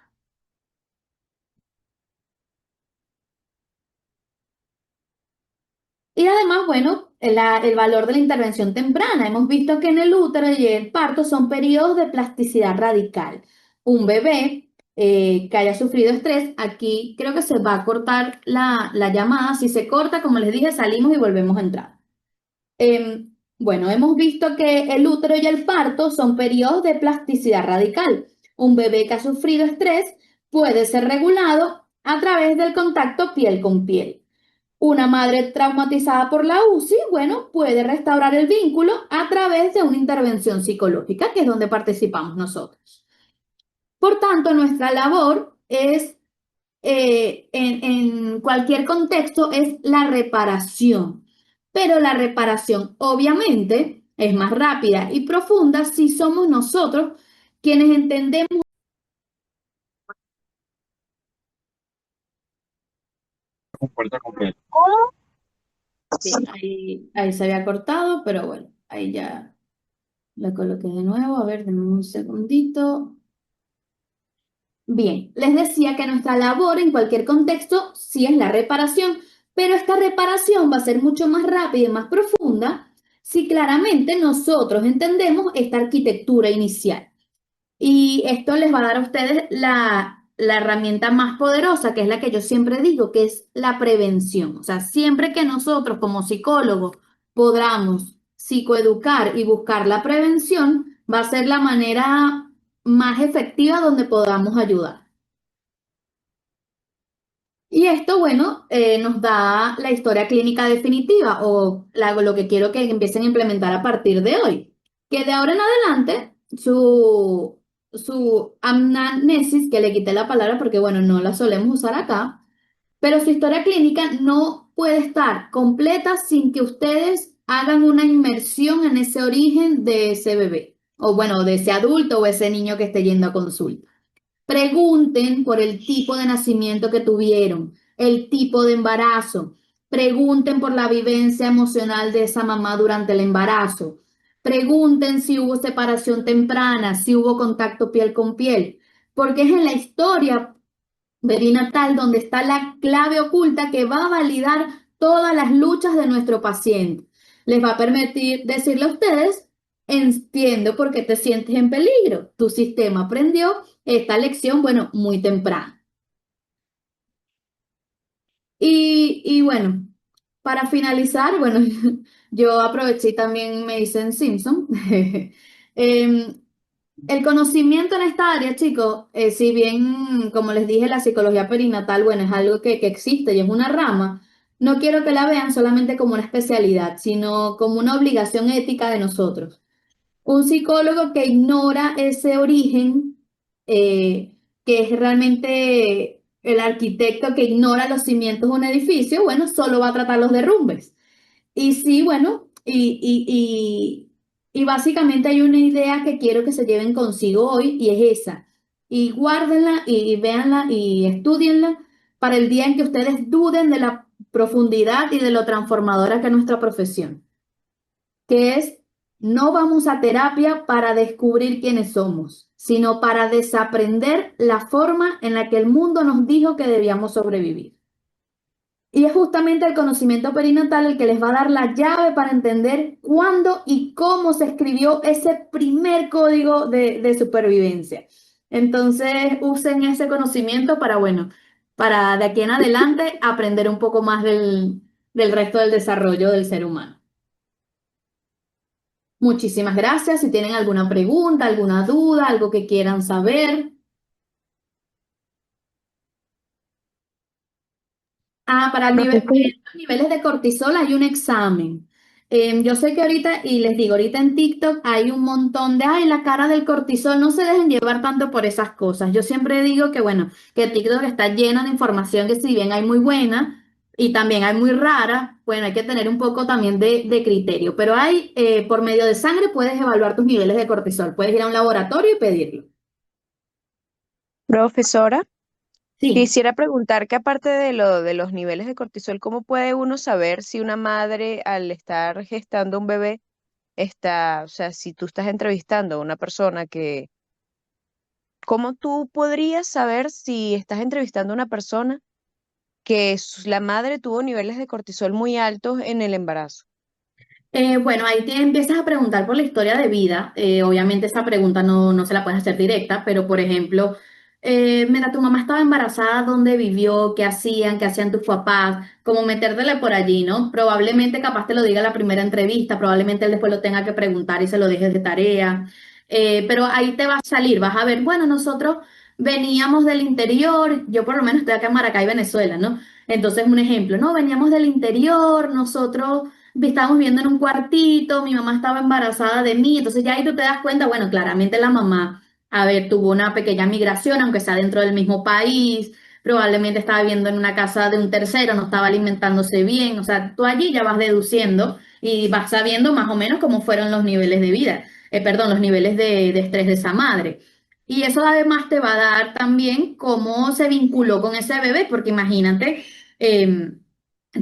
Y además, bueno, el valor de la intervención temprana. Hemos visto que en el útero y el parto son periodos de plasticidad radical. Un bebé que haya sufrido estrés, aquí creo que se va a cortar la llamada. Si se corta, como les dije, salimos y volvemos a entrar. Bueno, hemos visto que el útero y el parto son periodos de plasticidad radical. Un bebé que ha sufrido estrés puede ser regulado a través del contacto piel con piel. Una madre traumatizada por la UCI, bueno, puede restaurar el vínculo a través de una intervención psicológica, que es donde participamos nosotros. Por tanto, nuestra labor es en cualquier contexto es la reparación. Pero la reparación obviamente es más rápida y profunda si somos nosotros quienes entendemos Sí, ahí se había cortado, pero bueno, ahí ya la coloqué de nuevo. A ver, denme un segundito. Bien, les decía que nuestra labor en cualquier contexto sí es la reparación, pero esta reparación va a ser mucho más rápida y más profunda si claramente nosotros entendemos esta arquitectura inicial. Y esto les va a dar a ustedes la herramienta más poderosa, que es la que yo siempre digo, que es la prevención. O sea, siempre que nosotros como psicólogos podamos psicoeducar y buscar la prevención, va a ser la manera más efectiva donde podamos ayudar. Y esto, bueno, nos da la historia clínica definitiva o lo que quiero que empiecen a implementar a partir de hoy. Que de ahora en adelante, su anamnesis, que le quité la palabra porque, bueno, no la solemos usar acá, pero su historia clínica no puede estar completa sin que ustedes hagan una inmersión en ese origen de ese bebé, o bueno, de ese adulto o ese niño que esté yendo a consulta. Pregunten por el tipo de nacimiento que tuvieron, el tipo de embarazo. Pregunten por la vivencia emocional de esa mamá durante el embarazo. Pregunten si hubo separación temprana, si hubo contacto piel con piel, porque es en la historia perinatal donde está la clave oculta que va a validar todas las luchas de nuestro paciente. Les va a permitir decirle a ustedes, entiendo por qué te sientes en peligro. Tu sistema aprendió esta lección, bueno, muy temprano. Y bueno, para finalizar, bueno, yo aproveché y también me dicen Simpson. Em, el conocimiento en esta área, chicos, si bien, como les dije, la psicología perinatal, bueno, es algo que existe y es una rama, no quiero que la vean solamente como una especialidad, sino como una obligación ética de nosotros. Un psicólogo que ignora ese origen, que es realmente el arquitecto que ignora los cimientos de un edificio, bueno, solo va a tratar los derrumbes. Y sí, bueno, y básicamente hay una idea que quiero que se lleven consigo hoy y es esa. Y guárdenla y véanla y estudienla para el día en que ustedes duden de la profundidad y de lo transformadora que es nuestra profesión, que es: no vamos a terapia para descubrir quiénes somos, sino para desaprender la forma en la que el mundo nos dijo que debíamos sobrevivir. Y es justamente el conocimiento perinatal el que les va a dar la llave para entender cuándo y cómo se escribió ese primer código de supervivencia. Entonces, usen ese conocimiento para, bueno, para de aquí en adelante aprender un poco más del resto del desarrollo del ser humano. Muchísimas gracias. Si tienen alguna pregunta, alguna duda, algo que quieran saber. Ah, para Profesor, los niveles de cortisol hay un examen. Yo sé que ahorita, y les digo, ahorita en TikTok hay un montón de, ay, la cara del cortisol, no se dejen llevar tanto por esas cosas. Yo siempre digo que, bueno, que TikTok está lleno de información que si bien hay muy buena y también hay muy rara, bueno, hay que tener un poco también de criterio. Pero hay, por medio de sangre puedes evaluar tus niveles de cortisol. Puedes ir a un laboratorio y pedirlo. profesora, Sí. quisiera preguntar que aparte de lo de los niveles de cortisol, ¿cómo puede uno saber si una madre al estar gestando un bebé está, o sea, si tú estás entrevistando a una persona ¿cómo tú podrías saber si estás entrevistando a una persona que la madre tuvo niveles de cortisol muy altos en el embarazo? Bueno, ahí te empiezas a preguntar por la historia de vida. Obviamente esa pregunta no se la puedes hacer directa, pero por ejemplo, mira, tu mamá estaba embarazada, ¿dónde vivió? Qué hacían tus papás? Como metértele por allí, ¿no? Probablemente capaz te lo diga en la primera entrevista, probablemente él después lo tenga que preguntar y se lo dejes de tarea. Pero ahí te va a salir, vas a ver, bueno, nosotros veníamos del interior, yo por lo menos estoy acá en Maracay, Venezuela, ¿no? Entonces, un ejemplo, ¿no? Veníamos del interior, nosotros estábamos viviendo en un cuartito, mi mamá estaba embarazada de mí, entonces ya ahí tú te das cuenta, bueno, claramente la mamá, a ver, tuvo una pequeña migración, aunque sea dentro del mismo país, probablemente estaba viviendo en una casa de un tercero, no estaba alimentándose bien, o sea, tú allí ya vas deduciendo y vas sabiendo más o menos cómo fueron los niveles de vida, perdón, los niveles de estrés de esa madre. Y eso además te va a dar también cómo se vinculó con ese bebé, porque imagínate.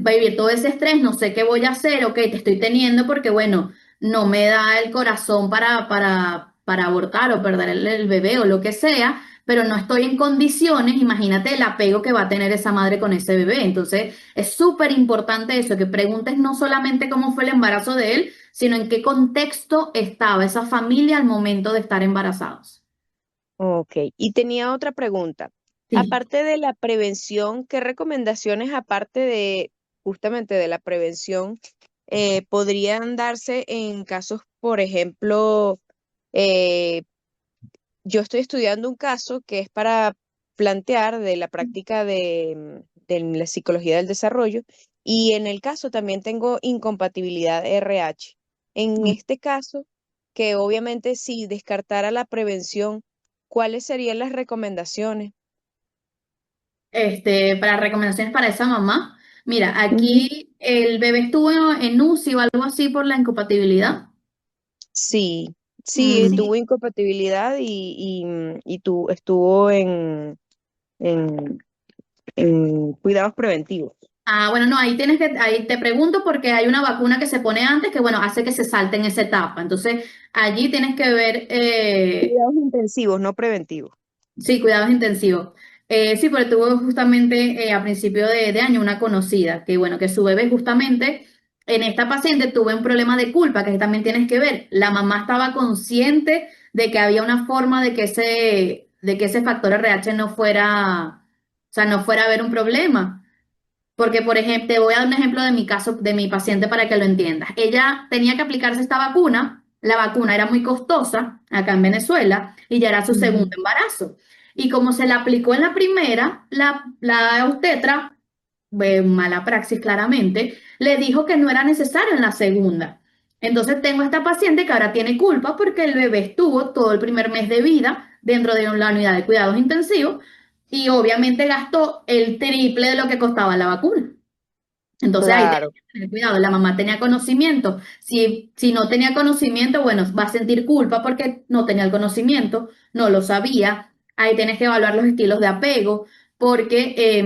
para vivir todo ese estrés, no sé qué voy a hacer, ok, te estoy teniendo porque, bueno, no me da el corazón para abortar o perder el bebé o lo que sea, pero no estoy en condiciones, imagínate el apego que va a tener esa madre con ese bebé. Entonces, es súper importante eso, que preguntes no solamente cómo fue el embarazo de él, sino en qué contexto estaba esa familia al momento de estar embarazados. Ok, y tenía otra pregunta. Sí. Aparte de la prevención, ¿qué recomendaciones, aparte de justamente de la prevención, podrían darse en casos, por ejemplo, eh, yo estoy estudiando un caso que es para plantear de la práctica de la psicología del desarrollo y en el caso también tengo incompatibilidad RH. En este caso, que obviamente si descartara la prevención, ¿cuáles serían las recomendaciones? Para recomendaciones para esa mamá. Mira, Ujú. aquí el bebé estuvo en UCI o algo así por la incompatibilidad. Sí, sí, Mm. tuvo incompatibilidad y estuvo en, en cuidados preventivos. Ah, bueno, no, ahí te pregunto porque hay una vacuna que se pone antes que, bueno, hace que se salte en esa etapa. Entonces, allí tienes que ver, Cuidados intensivos, no preventivos. sí, cuidados intensivos. Sí, porque tuvo justamente a principio de año una conocida, que bueno, que su bebé justamente en esta paciente tuvo un problema de culpa, que también tienes que ver. La mamá estaba consciente de que había una forma de que ese factor RH no fuera, o sea, no fuera a haber un problema. Porque, por ejemplo, te voy a dar un ejemplo de mi caso, de mi paciente para que lo entiendas. Ella tenía que aplicarse esta vacuna, la vacuna era muy costosa acá en Venezuela y ya era su segundo Ujú. embarazo. Y como se la aplicó en la primera, la obstetra, mala praxis claramente, le dijo que no era necesario en la segunda. Entonces tengo esta paciente que ahora tiene culpa porque el bebé estuvo todo el primer mes de vida dentro de la unidad de cuidados intensivos y obviamente gastó el triple de lo que costaba la vacuna. Entonces ahí tenés Claro. que tener cuidado. La mamá tenía conocimiento. Si no tenía conocimiento, bueno, va a sentir culpa porque no tenía el conocimiento, no lo sabía. Ahí tienes que evaluar los estilos de apego porque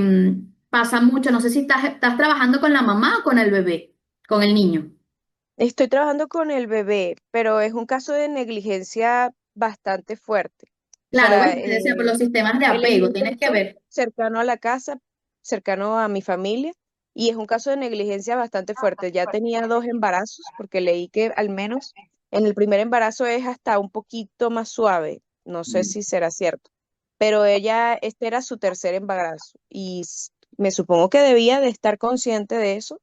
pasa mucho. No sé si estás trabajando con la mamá o con el bebé, con el niño. Estoy trabajando con el bebé, pero es un caso de negligencia bastante fuerte. O Claro, sea, ¿ves? Te decía, por los sistemas de él es apego, un tienes que caso ver. cercano a la casa, cercano a mi familia, y es un caso de negligencia bastante fuerte. Ya tenía dos embarazos, porque leí que al menos en el primer embarazo es hasta un poquito más suave. No sé si será cierto, pero ella, este era su tercer embarazo y me supongo que debía de estar consciente de eso,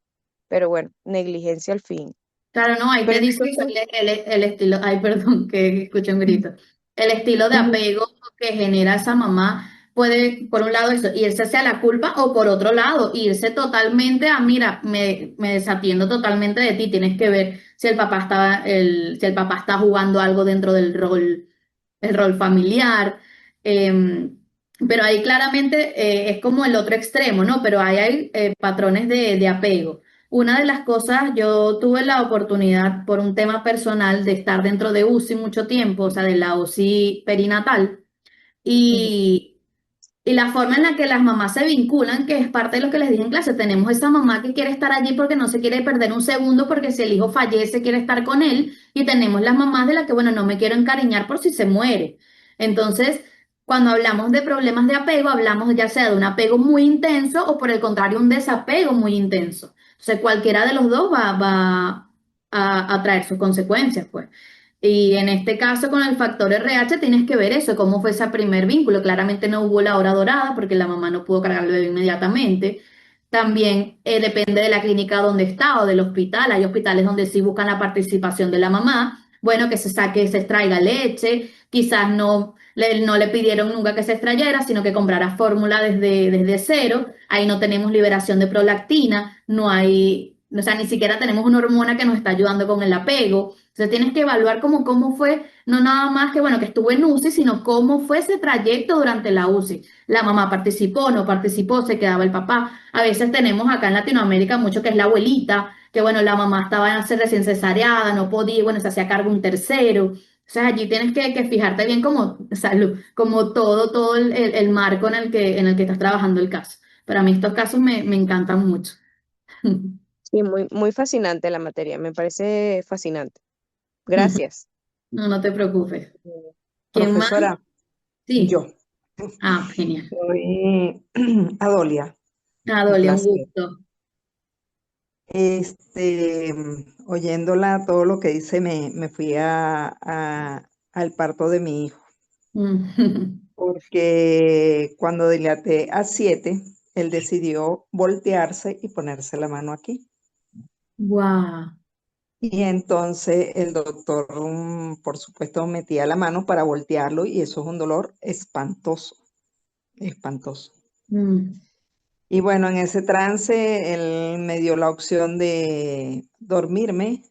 pero bueno, negligencia al fin. Claro, no, ahí Pero te en dice estos casos, el estilo, ay, perdón, que escuché un grito. El estilo de ujú, apego que genera esa mamá puede, por un lado, eso, irse hacia la culpa o por otro lado, irse totalmente a, mira, me desatiendo totalmente de ti, tienes que ver si si el papá está jugando algo dentro del rol, el rol familiar. eh, pero ahí claramente es como el otro extremo, ¿no? Pero ahí hay patrones de apego. Una de las cosas, yo tuve la oportunidad por un tema personal de estar dentro de UCI mucho tiempo, o sea, de la UCI perinatal, ujú. y, y la forma en la que las mamás se vinculan, que es parte de lo que les dije en clase, tenemos esa mamá que quiere estar allí porque no se quiere perder un segundo, porque si el hijo fallece, quiere estar con él, y tenemos las mamás de las que, bueno, no me quiero encariñar por si se muere. Entonces, cuando hablamos de problemas de apego, hablamos ya sea de un apego muy intenso o por el contrario, un desapego muy intenso. Entonces, cualquiera de los dos va a traer sus consecuencias, pues. Y en este caso, con el factor RH, tienes que ver eso, cómo fue ese primer vínculo. Claramente no hubo la hora dorada porque la mamá no pudo cargar al bebé inmediatamente. También depende de la clínica donde está o del hospital. Hay hospitales donde sí buscan la participación de la mamá. Bueno, que se saque, se extraiga leche. Quizás no le pidieron nunca que se extrayera, sino que comprara fórmula desde cero. Ahí no tenemos liberación de prolactina, no hay, o sea, ni siquiera tenemos una hormona que nos está ayudando con el apego. Entonces tienes que evaluar cómo fue, no nada más que, bueno, que estuvo en UCI, sino cómo fue ese trayecto durante la UCI. La mamá participó, no participó, se quedaba el papá. A veces tenemos acá en Latinoamérica mucho que es la abuelita, que bueno, la mamá estaba recién cesareada, no podía, bueno, se hacía cargo un tercero. O sea, allí tienes que fijarte bien como, salud, como todo el marco en el que estás trabajando el caso. pero a mí estos casos me encantan mucho. Sí, muy, muy fascinante la materia, me parece fascinante. Gracias. No, no te preocupes. ¿Quién más? Profesora, Sí. yo Ah, genial. soy Adolia, Ah, un Dolly, un placer. gusto. Oyéndola todo lo que dice, me fui al parto de mi hijo, Mm. porque cuando dilaté a 7, él decidió voltearse y ponerse la mano aquí. Guau. Y entonces el doctor, por supuesto, metía la mano para voltearlo y eso es un dolor espantoso, espantoso. Mm, Y bueno, en ese trance él me dio la opción de dormirme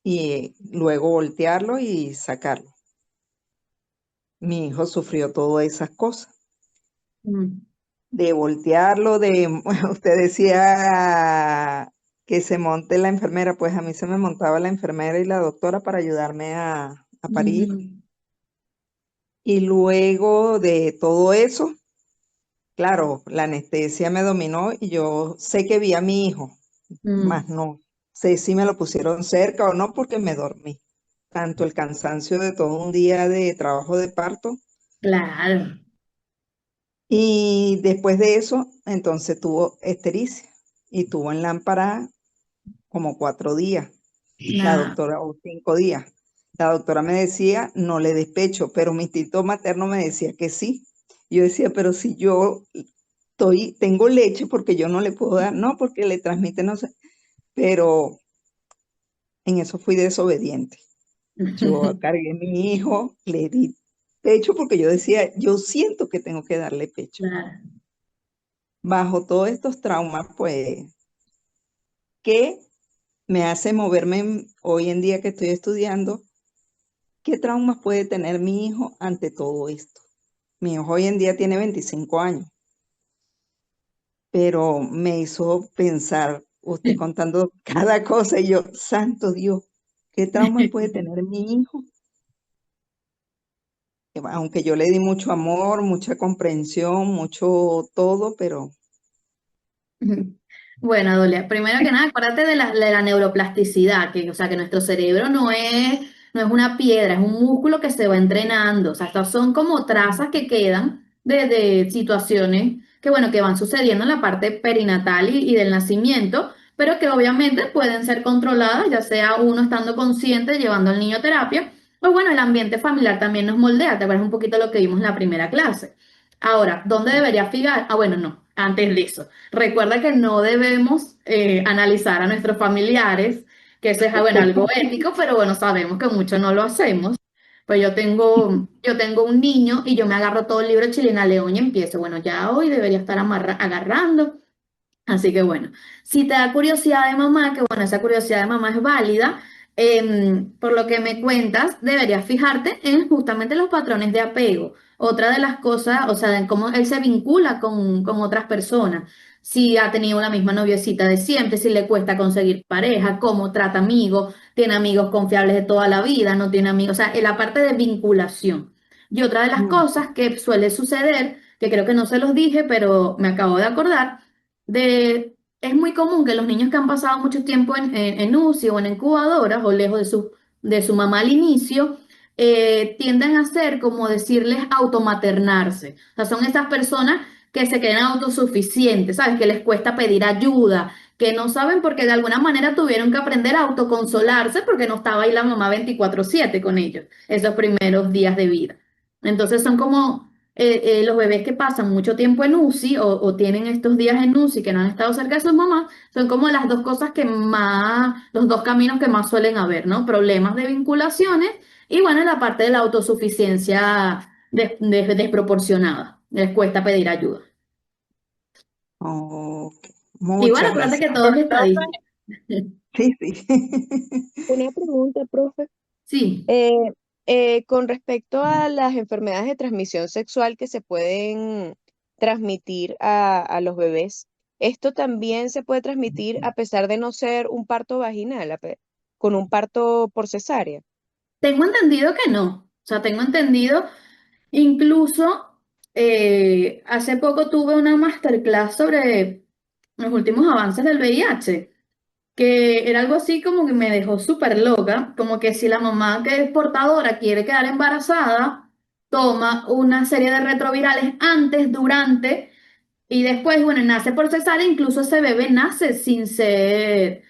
y luego voltearlo y sacarlo. Mi hijo sufrió todas esas cosas, mm, de voltearlo, usted decía que se monte la enfermera, pues a mí se me montaba la enfermera y la doctora para ayudarme a parir. mm, Y luego de todo eso, claro, la anestesia me dominó y yo sé que vi a mi hijo, mm. más no sé si me lo pusieron cerca o no porque me dormí. Tanto el cansancio de todo un día de trabajo de parto Claro. y después de eso, entonces tuvo estericia y tuvo en lámpara como 4 días, la Nada. doctora, o 5 días. La doctora me decía, no le des pecho, pero mi instinto materno me decía que sí. Yo decía, pero si yo tengo leche porque yo no le puedo dar, no, porque le transmite, no sé, pero en eso fui desobediente. Yo cargué a mi hijo, le di pecho porque yo decía, yo siento que tengo que darle pecho. Claro. Bajo todos estos traumas, pues, ¿qué me hace moverme hoy en día que estoy estudiando? ¿Qué traumas puede tener mi hijo ante todo esto? Mi hijo hoy en día tiene 25 años, pero me hizo pensar, usted contando cada cosa y yo, santo Dios, ¿qué traumas puede tener mi hijo? Aunque yo le di mucho amor, mucha comprensión, mucho todo, pero Bueno, Dolia, primero que nada, acuérdate de la neuroplasticidad, que, o sea, que nuestro cerebro no es una piedra, es un músculo que se va entrenando. O sea, estas son como trazas que quedan de situaciones que, bueno, que van sucediendo en la parte perinatal y del nacimiento, pero que obviamente pueden ser controladas, ya sea uno estando consciente, llevando al niño a terapia, o bueno, el ambiente familiar también nos moldea. ¿Te acuerdas un poquito lo que vimos en la primera clase? Ahora, ¿dónde debería fijar? Ah, bueno, no, antes de eso. Recuerda que no debemos analizar a nuestros familiares, que eso es, bueno, algo ético, pero bueno, sabemos que muchos no lo hacemos. Pues yo tengo un niño y yo me agarro todo el libro de Chilena León y empiezo, bueno, ya hoy debería estar agarrando. Así que bueno, si te da curiosidad de mamá, que bueno, esa curiosidad de mamá es válida, por lo que me cuentas, deberías fijarte en justamente los patrones de apego. Otra de las cosas, o sea, en cómo él se vincula con otras personas. Si ha tenido la misma noviecita de siempre, si le cuesta conseguir pareja, cómo trata amigos, tiene amigos confiables de toda la vida, no tiene amigos, o sea, en la parte de vinculación. Y otra de las mm, cosas que suele suceder, que creo que no se los dije, pero me acabo de acordar, es muy común que los niños que han pasado mucho tiempo en UCI o en incubadoras o lejos de su mamá al inicio, tienden a ser, como decirles, automaternarse. O sea, son esas personas que se creen autosuficientes, ¿sabes? Que les cuesta pedir ayuda, que no saben porque de alguna manera tuvieron que aprender a autoconsolarse porque no estaba ahí la mamá 24/7 con ellos esos primeros días de vida. Entonces son como los bebés que pasan mucho tiempo en UCI o tienen estos días en UCI que no han estado cerca de sus mamás, son como las dos cosas que más, los dos caminos que más suelen haber, ¿no? Problemas de vinculaciones y bueno, la parte de la autosuficiencia desproporcionada. Les cuesta pedir ayuda. ok, Igual muchas acuérdate gracias. que todo es estadística. Sí, sí. Una pregunta, profe. Sí. Eh, con respecto a las enfermedades de transmisión sexual que se pueden transmitir a los bebés, ¿esto también se puede transmitir a pesar de no ser un parto vaginal, con un parto por cesárea? Tengo entendido que no. O sea, tengo entendido incluso, hace poco tuve una masterclass sobre los últimos avances del VIH, que era algo así como que me dejó súper loca, como que si la mamá que es portadora quiere quedar embarazada, toma una serie de retrovirales antes, durante y después, bueno, nace por cesárea, incluso ese bebé nace sin ser,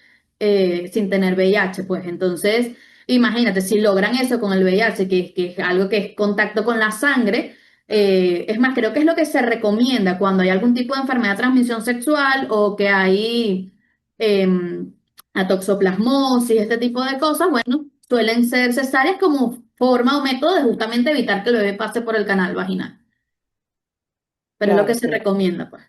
sin tener VIH, pues entonces, imagínate, si logran eso con el VIH, que es algo que es contacto con la sangre, es más, creo que es lo que se recomienda cuando hay algún tipo de enfermedad de transmisión sexual o que hay em, atoxoplasmosis, este tipo de cosas, bueno, suelen ser cesáreas como forma o método de justamente evitar que el bebé pase por el canal vaginal, pero es lo que Claro, se claro. recomienda, pues.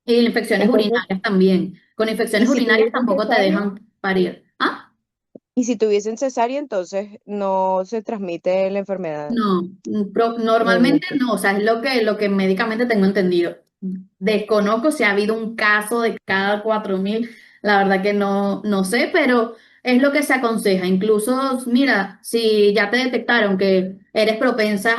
Y infecciones Entonces, urinarias también. Con y infecciones si urinarias tuviesen tampoco te cesárea, dejan parir. ¿Ah? y si tuviesen cesárea, entonces no se transmite la enfermedad No, normalmente mediante. no, o sea, es lo que médicamente tengo entendido. Desconozco si ha habido un caso de cada 4.000, la verdad que no, no sé, pero es lo que se aconseja. Incluso, mira, si ya te detectaron que eres propensa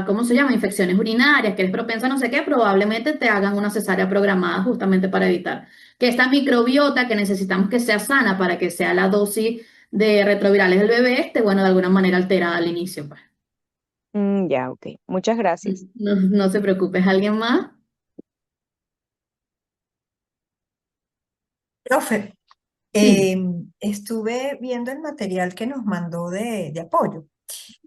¿cómo se llama? Infecciones urinarias, que eres propensa a no sé qué, probablemente te hagan una cesárea programada justamente para evitar que esta microbiota que necesitamos que sea sana para que sea la dosis de retrovirales del bebé esté, bueno, de alguna manera alterada al inicio, pues. Ya, ok. Muchas gracias. No, no se preocupe, ¿es alguien más? Profe, Sí. eh, estuve viendo el material que nos mandó de apoyo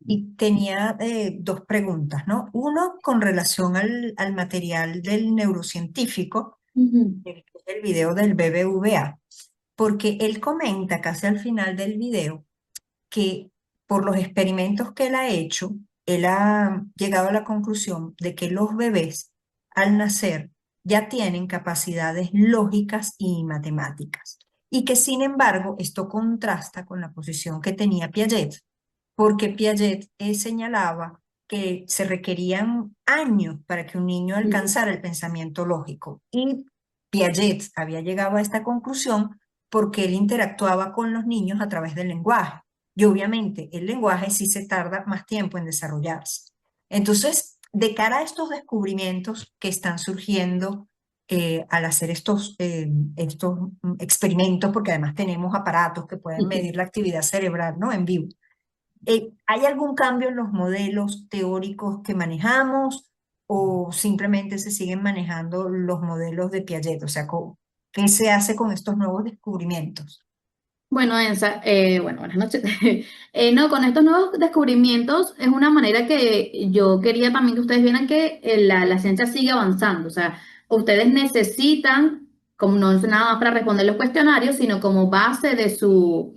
y tenía dos preguntas, ¿no? Uno con relación al material del neurocientífico, Ujú, el video del BBVA, porque él comenta casi al final del video que por los experimentos que él ha hecho, él ha llegado a la conclusión de que los bebés al nacer ya tienen capacidades lógicas y matemáticas. Y que sin embargo esto contrasta con la posición que tenía Piaget, porque Piaget señalaba que se requerían años para que un niño ujú. alcanzara el pensamiento lógico. Y Piaget había llegado a esta conclusión porque él interactuaba con los niños a través del lenguaje. Y obviamente el lenguaje sí se tarda más tiempo en desarrollarse. Entonces, de cara a estos descubrimientos que están surgiendo al hacer estos experimentos, porque además tenemos aparatos que pueden medir la actividad cerebral, ¿no? En vivo. ¿Hay algún cambio en los modelos teóricos que manejamos o simplemente se siguen manejando los modelos de Piaget? O sea, ¿qué se hace con estos nuevos descubrimientos? Bueno, bueno, buenas noches. No, con estos nuevos descubrimientos es una manera que yo quería también que ustedes vieran que la ciencia sigue avanzando. O sea, ustedes necesitan, como no es nada más para responder los cuestionarios, sino como base de su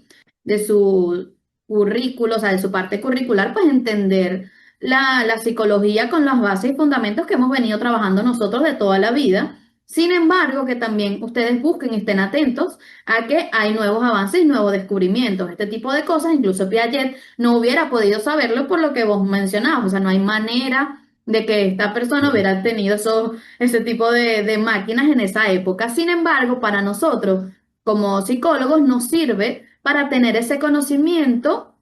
currículo, o sea, de su parte curricular, pues entender la psicología con las bases y fundamentos que hemos venido trabajando nosotros de toda la vida. Sin embargo, que también ustedes busquen y estén atentos a que hay nuevos avances y nuevos descubrimientos. Este tipo de cosas, incluso Piaget no hubiera podido saberlo por lo que vos mencionabas. O sea, no hay manera de que esta persona hubiera tenido ese tipo de máquinas en esa época. Sin embargo, para nosotros, como psicólogos, nos sirve para tener ese conocimiento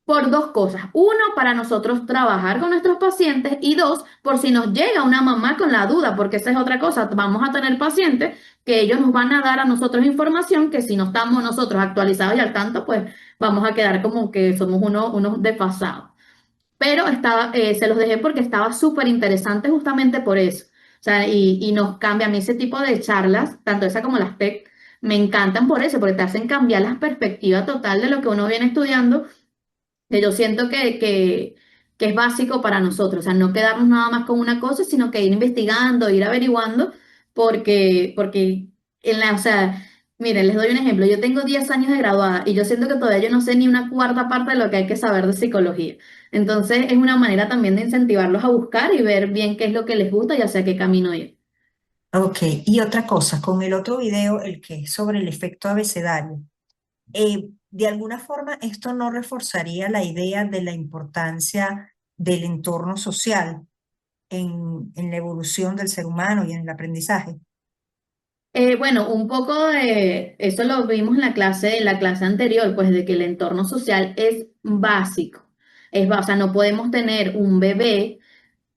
por dos cosas. Uno, para nosotros trabajar con nuestros pacientes y dos, por si nos llega una mamá con la duda, porque esa es otra cosa. Vamos a tener pacientes que ellos nos van a dar a nosotros información que si no estamos nosotros actualizados y al tanto, pues vamos a quedar como que somos unos desfasados. Pero se los dejé porque estaba súper interesante justamente por eso. O sea, y nos cambia a mí ese tipo de charlas, tanto esa como las TEC, me encantan por eso, porque te hacen cambiar la perspectiva total de lo que uno viene estudiando que yo siento que es básico para nosotros, o sea, no quedarnos nada más con una cosa, sino que ir investigando, ir averiguando, porque o sea, miren, les doy un ejemplo, yo tengo 10 años de graduada y yo siento que todavía yo no sé ni una cuarta parte de lo que hay que saber de psicología. Entonces, es una manera también de incentivarlos a buscar y ver bien qué es lo que les gusta y hacia qué camino ir. Ok, y otra cosa, con el otro video, el que es sobre el efecto abecedario, de alguna forma esto no reforzaría la idea de la importancia del entorno social en la evolución del ser humano y en el aprendizaje. Bueno, un poco de eso lo vimos en la clase anterior, pues de que el entorno social es básico. O sea, no podemos tener un bebé.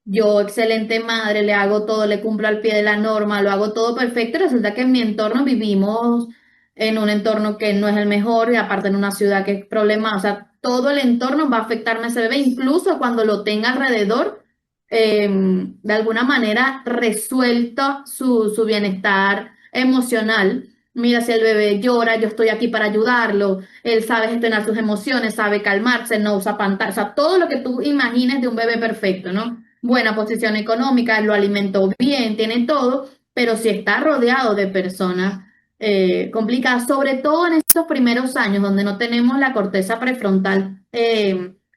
yo, excelente madre, le hago todo, le cumplo al pie de la norma, lo hago todo perfecto. Y resulta que en mi entorno vivimos en un entorno que no es el mejor y aparte en una ciudad que es problema. O sea, todo el entorno va a afectarme a ese bebé, incluso cuando lo tenga alrededor, de alguna manera resuelto su bienestar emocional. Mira, si el bebé llora, yo estoy aquí para ayudarlo. Él sabe gestionar sus emociones, sabe calmarse, no usa pantalla. O sea, todo lo que tú imagines de un bebé perfecto, ¿no? Buena posición económica, lo alimentó bien, tiene todo, pero si está rodeado de personas complicadas, sobre todo en estos primeros años donde no tenemos la corteza prefrontal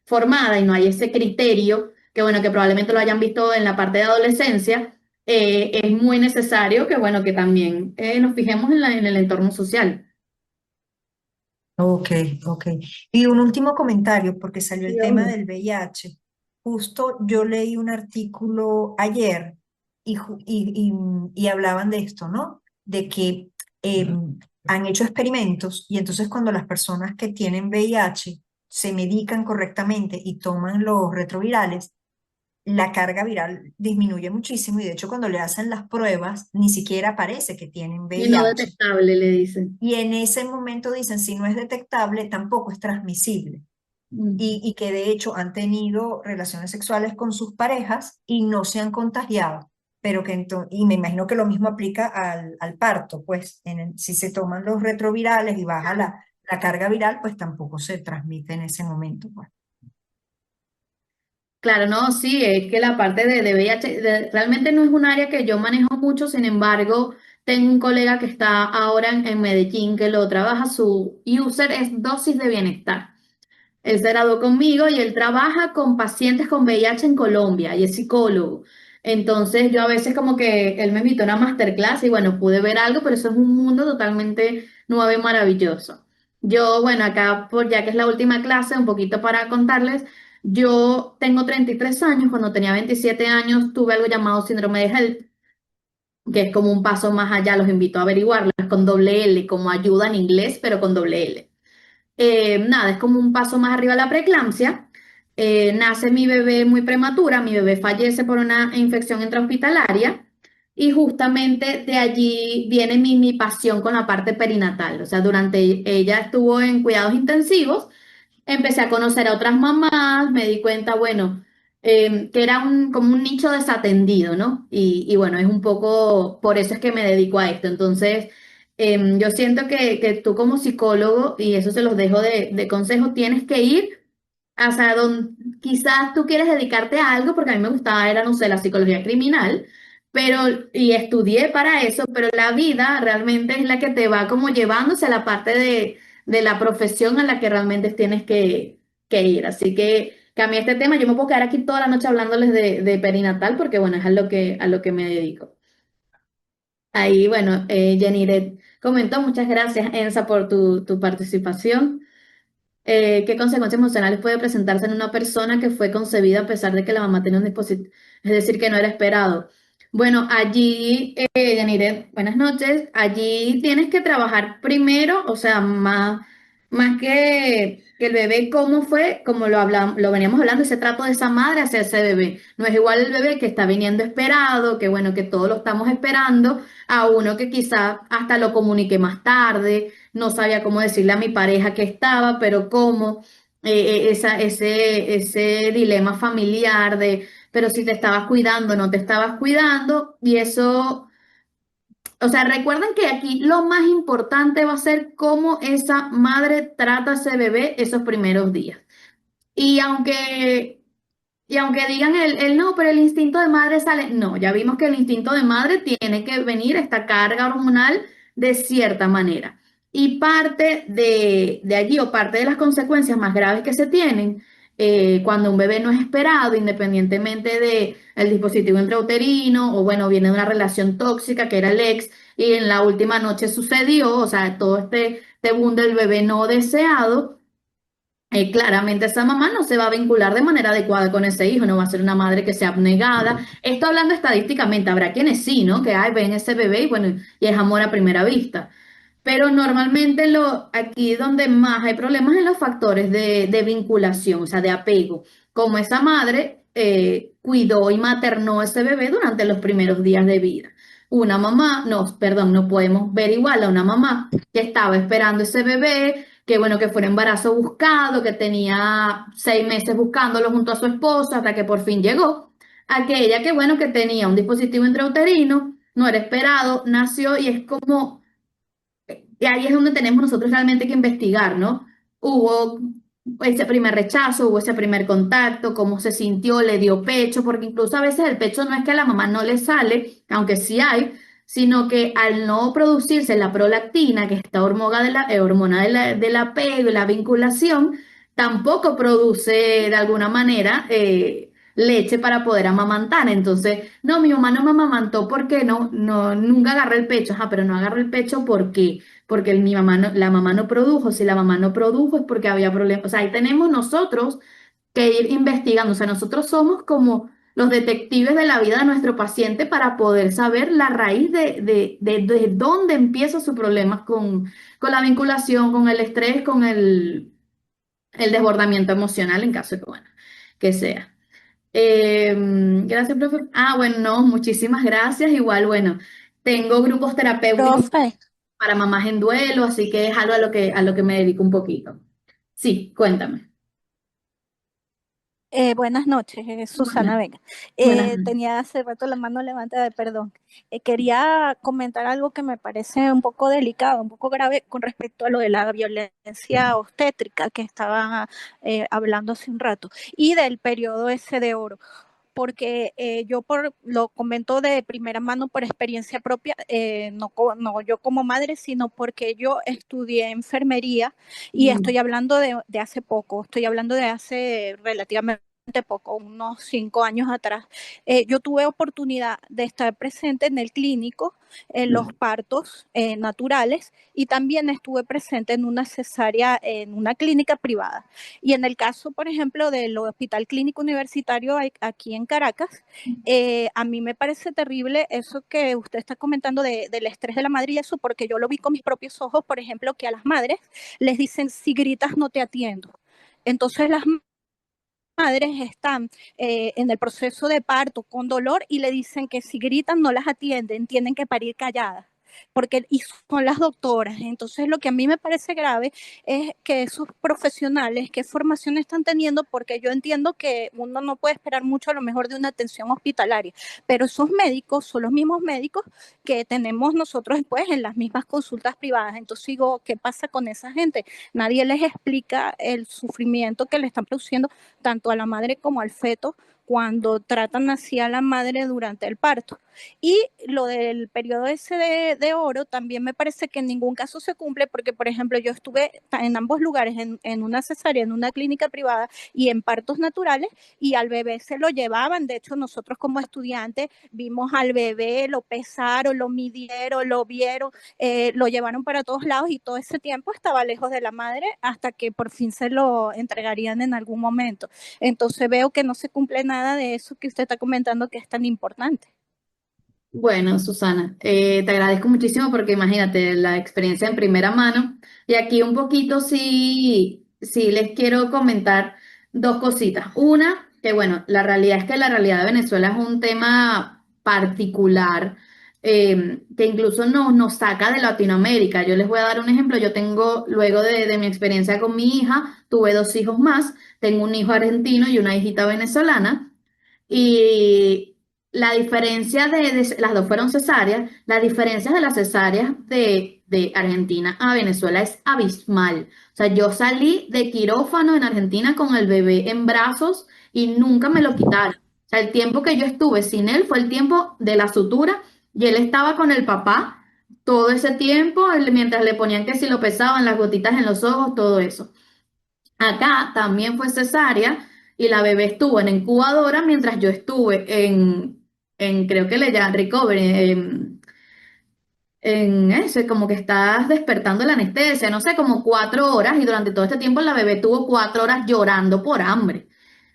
formada y no hay ese criterio, que bueno, que probablemente lo hayan visto en la parte de adolescencia, es muy necesario que bueno, que también nos fijemos en el entorno social. Ok, ok. Y un último comentario, porque salió el Sí, tema obvio. del VIH. Justo yo leí un artículo ayer y hablaban de esto, ¿no? De que han hecho experimentos y entonces cuando las personas que tienen VIH se medican correctamente y toman los retrovirales, la carga viral disminuye muchísimo y de hecho cuando le hacen las pruebas ni siquiera parece que tienen Y no VIH. detectable, le dicen. Y en ese momento dicen, si no es detectable, tampoco es transmisible. Mm. Y que de hecho han tenido relaciones sexuales con sus parejas y no se han contagiado. Pero que y me imagino que lo mismo aplica al parto, pues si se toman los retrovirales y baja la carga viral, pues tampoco se transmite en ese momento, pues. Claro, no, sí, es que la parte de VIH realmente no es un área que yo manejo mucho, sin embargo, tengo un colega que está ahora en Medellín que lo trabaja, su user es dosis de bienestar. Él se graduó conmigo y él trabaja con pacientes con VIH en Colombia y es psicólogo. Entonces yo a veces como que él me invitó a una masterclass y bueno, pude ver algo, pero eso es un mundo totalmente nuevo y maravilloso. Yo, bueno, acá por ya que es la última clase, un poquito para contarles, yo tengo 33 años, cuando tenía 27 años tuve algo llamado síndrome de HELP, que es como un paso más allá, los invito a averiguarlo, es con doble L, como ayuda en inglés, pero con doble L. Nada, es como un paso más arriba de la preeclampsia. Nace mi bebé muy prematura, mi bebé fallece por una infección intrahospitalaria y justamente de allí viene mi pasión con la parte perinatal. O sea, durante ella estuvo en cuidados intensivos, empecé a conocer a otras mamás, me di cuenta, bueno, que era como un nicho desatendido, ¿no? Y bueno, es un poco, por eso es que me dedico a esto. Entonces, yo siento que tú como psicólogo, y eso se los dejo de consejo, tienes que ir hacia donde quizás tú quieres dedicarte a algo, porque a mí me gustaba, era, no sé, la psicología criminal, pero, y estudié para eso, pero la vida realmente es la que te va como llevándose a la parte de la profesión a la que realmente tienes que ir. Así que a mí este tema, yo me puedo quedar aquí toda la noche hablándoles de perinatal, porque bueno, es a lo que me dedico. Ahí, bueno, Jeniret comentó, muchas gracias, Ensa, por tu participación. ¿Qué consecuencias emocionales puede presentarse en una persona que fue concebida a pesar de que la mamá tenía un dispositivo, es decir, que no era esperado? Bueno, allí, Yanire, buenas noches. Allí tienes que trabajar primero, o sea, más que el bebé, cómo fue, como lo veníamos hablando, ese trato de esa madre hacia ese bebé. No es igual el bebé que está viniendo esperado, que bueno, que todos lo estamos esperando, a uno que quizá hasta lo comunique más tarde, no sabía cómo decirle a mi pareja que estaba, pero cómo, ese dilema familiar de, pero si te estabas cuidando, no te estabas cuidando, y eso, o sea, recuerden que aquí lo más importante va a ser cómo esa madre trata a ese bebé esos primeros días. Y aunque y aunque digan el no, pero el instinto de madre sale, no, ya vimos que el instinto de madre tiene que venir esta carga hormonal de cierta manera. Y parte de allí o parte de las consecuencias más graves que se tienen cuando un bebé no es esperado, independientemente del dispositivo intrauterino o bueno, viene de una relación tóxica que era el ex y en la última noche sucedió, o sea, todo este boom del bebé no deseado, claramente esa mamá no se va a vincular de manera adecuada con ese hijo, no va a ser una madre que sea abnegada. Esto hablando estadísticamente, habrá quienes sí, ¿no? Que ay, ven ese bebé y bueno, y es amor a primera vista. Pero normalmente aquí donde más hay problemas en los factores de vinculación, o sea, de apego. Como esa madre cuidó y maternó ese bebé durante los primeros días de vida. Una mamá, no, perdón, no podemos ver igual a una mamá que estaba esperando ese bebé, que bueno, que fue un embarazo buscado, que tenía 6 meses buscándolo junto a su esposo hasta que por fin llegó. Aquella que bueno, que tenía un dispositivo intrauterino, no era esperado, nació y es como y ahí es donde tenemos nosotros realmente que investigar, ¿no? Hubo ese primer rechazo, hubo ese primer contacto, cómo se sintió, le dio pecho, porque incluso a veces el pecho no es que a la mamá no le sale, aunque sí hay, sino que al no producirse la prolactina, que es esta hormona del apego y la vinculación, tampoco produce de alguna manera leche para poder amamantar. Entonces, no, mi mamá no me amamantó porque nunca agarré el pecho. Ajá, pero no agarró el pecho porque mi mamá no, la mamá no produjo. Si la mamá no produjo es porque había problemas. O sea, ahí tenemos nosotros que ir investigando. O sea, nosotros somos como los detectives de la vida de nuestro paciente para poder saber la raíz de dónde empieza su problema con la vinculación, con el estrés, con el desbordamiento emocional en caso de que, bueno, que sea. Gracias, profe. Ah, bueno, no, muchísimas gracias. Igual, bueno, tengo grupos terapéuticos Profe, para mamás en duelo, así que es algo a lo que me dedico un poquito. Sí, cuéntame. buenas noches, Susana Buenas, Vega. buenas. Tenía hace rato la mano levantada, perdón. Quería comentar algo que me parece un poco delicado, un poco grave con respecto a lo de la violencia obstétrica que estaba hablando hace un rato y del periodo ese de oro. Porque lo comento de primera mano por experiencia propia, no yo como madre, sino porque yo estudié enfermería y estoy hablando de hace poco, estoy hablando de hace relativamente poco, unos 5 años atrás. Yo tuve oportunidad de estar presente en el clínico, en los partos naturales, y también estuve presente en una cesárea en una clínica privada. Y en el caso, por ejemplo, del Hospital Clínico Universitario aquí en Caracas, a mí me parece terrible eso que usted está comentando del estrés de la madre y eso, porque yo lo vi con mis propios ojos, por ejemplo, que a las madres les dicen, si gritas no te atiendo. Entonces las madres están en el proceso de parto con dolor y le dicen que si gritan no las atienden, tienen que parir calladas. Porque y son las doctoras. Entonces, lo que a mí me parece grave es que esos profesionales, qué formación están teniendo, porque yo entiendo que uno no puede esperar mucho a lo mejor de una atención hospitalaria, pero esos médicos son los mismos médicos que tenemos nosotros después en las mismas consultas privadas. Entonces digo, ¿qué pasa con esa gente? Nadie les explica el sufrimiento que le están produciendo tanto a la madre como al feto cuando tratan así a la madre durante el parto. Y lo del periodo ese de oro también me parece que en ningún caso se cumple porque, por ejemplo, yo estuve en ambos lugares, en una cesárea, en una clínica privada y en partos naturales, y al bebé se lo llevaban. De hecho, nosotros como estudiantes vimos al bebé, lo pesaron, lo midieron, lo vieron, lo llevaron para todos lados y todo ese tiempo estaba lejos de la madre hasta que por fin se lo entregarían en algún momento. Entonces veo que no se cumple nada de eso que usted está comentando que es tan importante. Bueno, Susana, te agradezco muchísimo porque imagínate la experiencia en primera mano. Y aquí un poquito sí les quiero comentar dos cositas. Una, que bueno, la realidad es que la realidad de Venezuela es un tema particular que incluso nos saca de Latinoamérica. Yo les voy a dar un ejemplo. Yo tengo, luego de mi experiencia con mi hija, tuve 2 hijos más. Tengo un hijo argentino y una hijita venezolana. Y la diferencia las dos fueron cesáreas, las diferencias de las cesáreas de Argentina a Venezuela es abismal. O sea, yo salí de quirófano en Argentina con el bebé en brazos y nunca me lo quitaron. O sea, el tiempo que yo estuve sin él fue el tiempo de la sutura y él estaba con el papá todo ese tiempo, mientras le ponían que si lo pesaban, las gotitas en los ojos, todo eso. Acá también fue cesárea y la bebé estuvo en incubadora mientras yo estuve creo que le llaman recovery, en ese, como que estás despertando la anestesia, no sé, como 4 horas y durante todo este tiempo la bebé tuvo 4 horas llorando por hambre.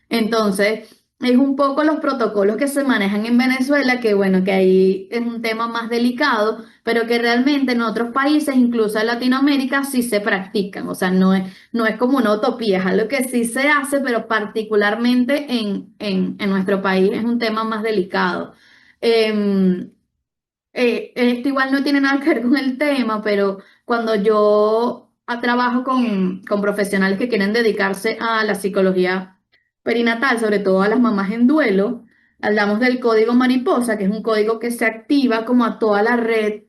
Entonces, es un poco los protocolos que se manejan en Venezuela, que bueno, que ahí es un tema más delicado, pero que realmente en otros países, incluso en Latinoamérica, sí se practican. O sea, no es como una utopía, es algo que sí se hace, pero particularmente en nuestro país es un tema más delicado. Em, esto igual no tiene nada que ver con el tema, pero cuando yo trabajo con profesionales que quieren dedicarse a la psicología perinatal, sobre todo a las mamás en duelo, hablamos del código mariposa, que es un código que se activa como a toda la red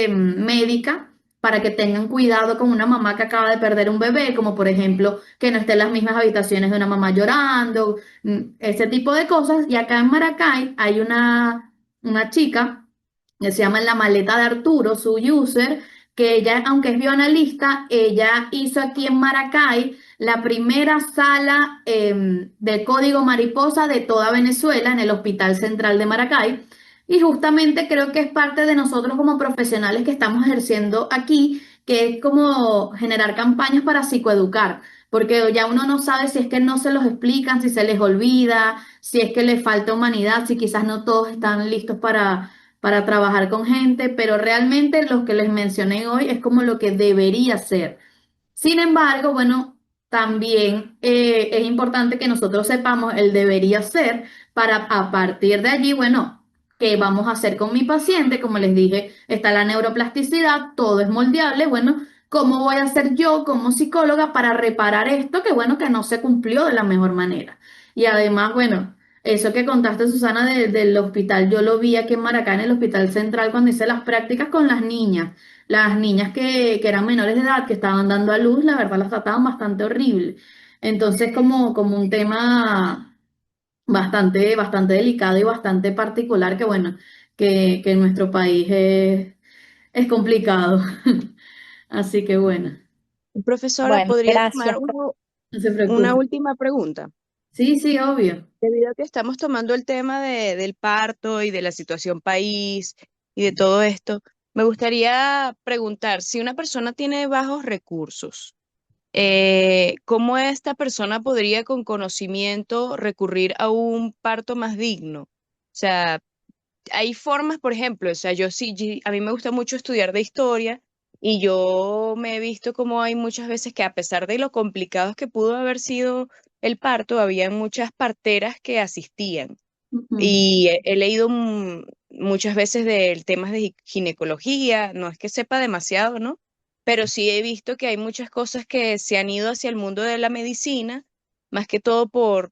médica para que tengan cuidado con una mamá que acaba de perder un bebé, como por ejemplo que no esté en las mismas habitaciones de una mamá llorando, ese tipo de cosas. Y acá en Maracay hay una chica que se llama La Maleta de Arturo, su user, que ella, aunque es bioanalista, ella hizo aquí en Maracay la primera sala de código mariposa de toda Venezuela en el Hospital Central de Maracay. Y justamente creo que es parte de nosotros como profesionales que estamos ejerciendo aquí, que es como generar campañas para psicoeducar, porque ya uno no sabe si es que no se los explican, si se les olvida, si es que les falta humanidad, si quizás no todos están listos para trabajar con gente, pero realmente lo que les mencioné hoy es como lo que debería ser. Sin embargo, bueno, también es importante que nosotros sepamos el debería ser para a partir de allí, bueno, ¿qué vamos a hacer con mi paciente? Como les dije, está la neuroplasticidad, todo es moldeable. Bueno, ¿cómo voy a hacer yo como psicóloga para reparar esto que, bueno, que no se cumplió de la mejor manera? Y además, bueno, eso que contaste, Susana, del hospital, yo lo vi aquí en Maracá, en el Hospital Central, cuando hice las prácticas con las niñas que eran menores de edad, que estaban dando a luz, la verdad las trataban bastante horrible. Entonces, como un tema bastante delicado y bastante particular, que bueno, que en nuestro país es complicado. Así que bueno, Profesora, Bueno, ¿podría tomar gracias. no se una preocupe. última pregunta? Sí, sí, obvio. Debido a que estamos tomando el tema del parto y de la situación país y de todo esto, me gustaría preguntar, si una persona tiene bajos recursos, ¿cómo esta persona podría con conocimiento recurrir a un parto más digno? O sea, hay formas, por ejemplo, o sea, a mí me gusta mucho estudiar de historia y yo me he visto como hay muchas veces que a pesar de lo complicado que pudo haber sido el parto, había muchas parteras que asistían. Ujú. Y he leído muchas veces de temas de ginecología, no es que sepa demasiado, ¿no? Pero sí he visto que hay muchas cosas que se han ido hacia el mundo de la medicina, más que todo por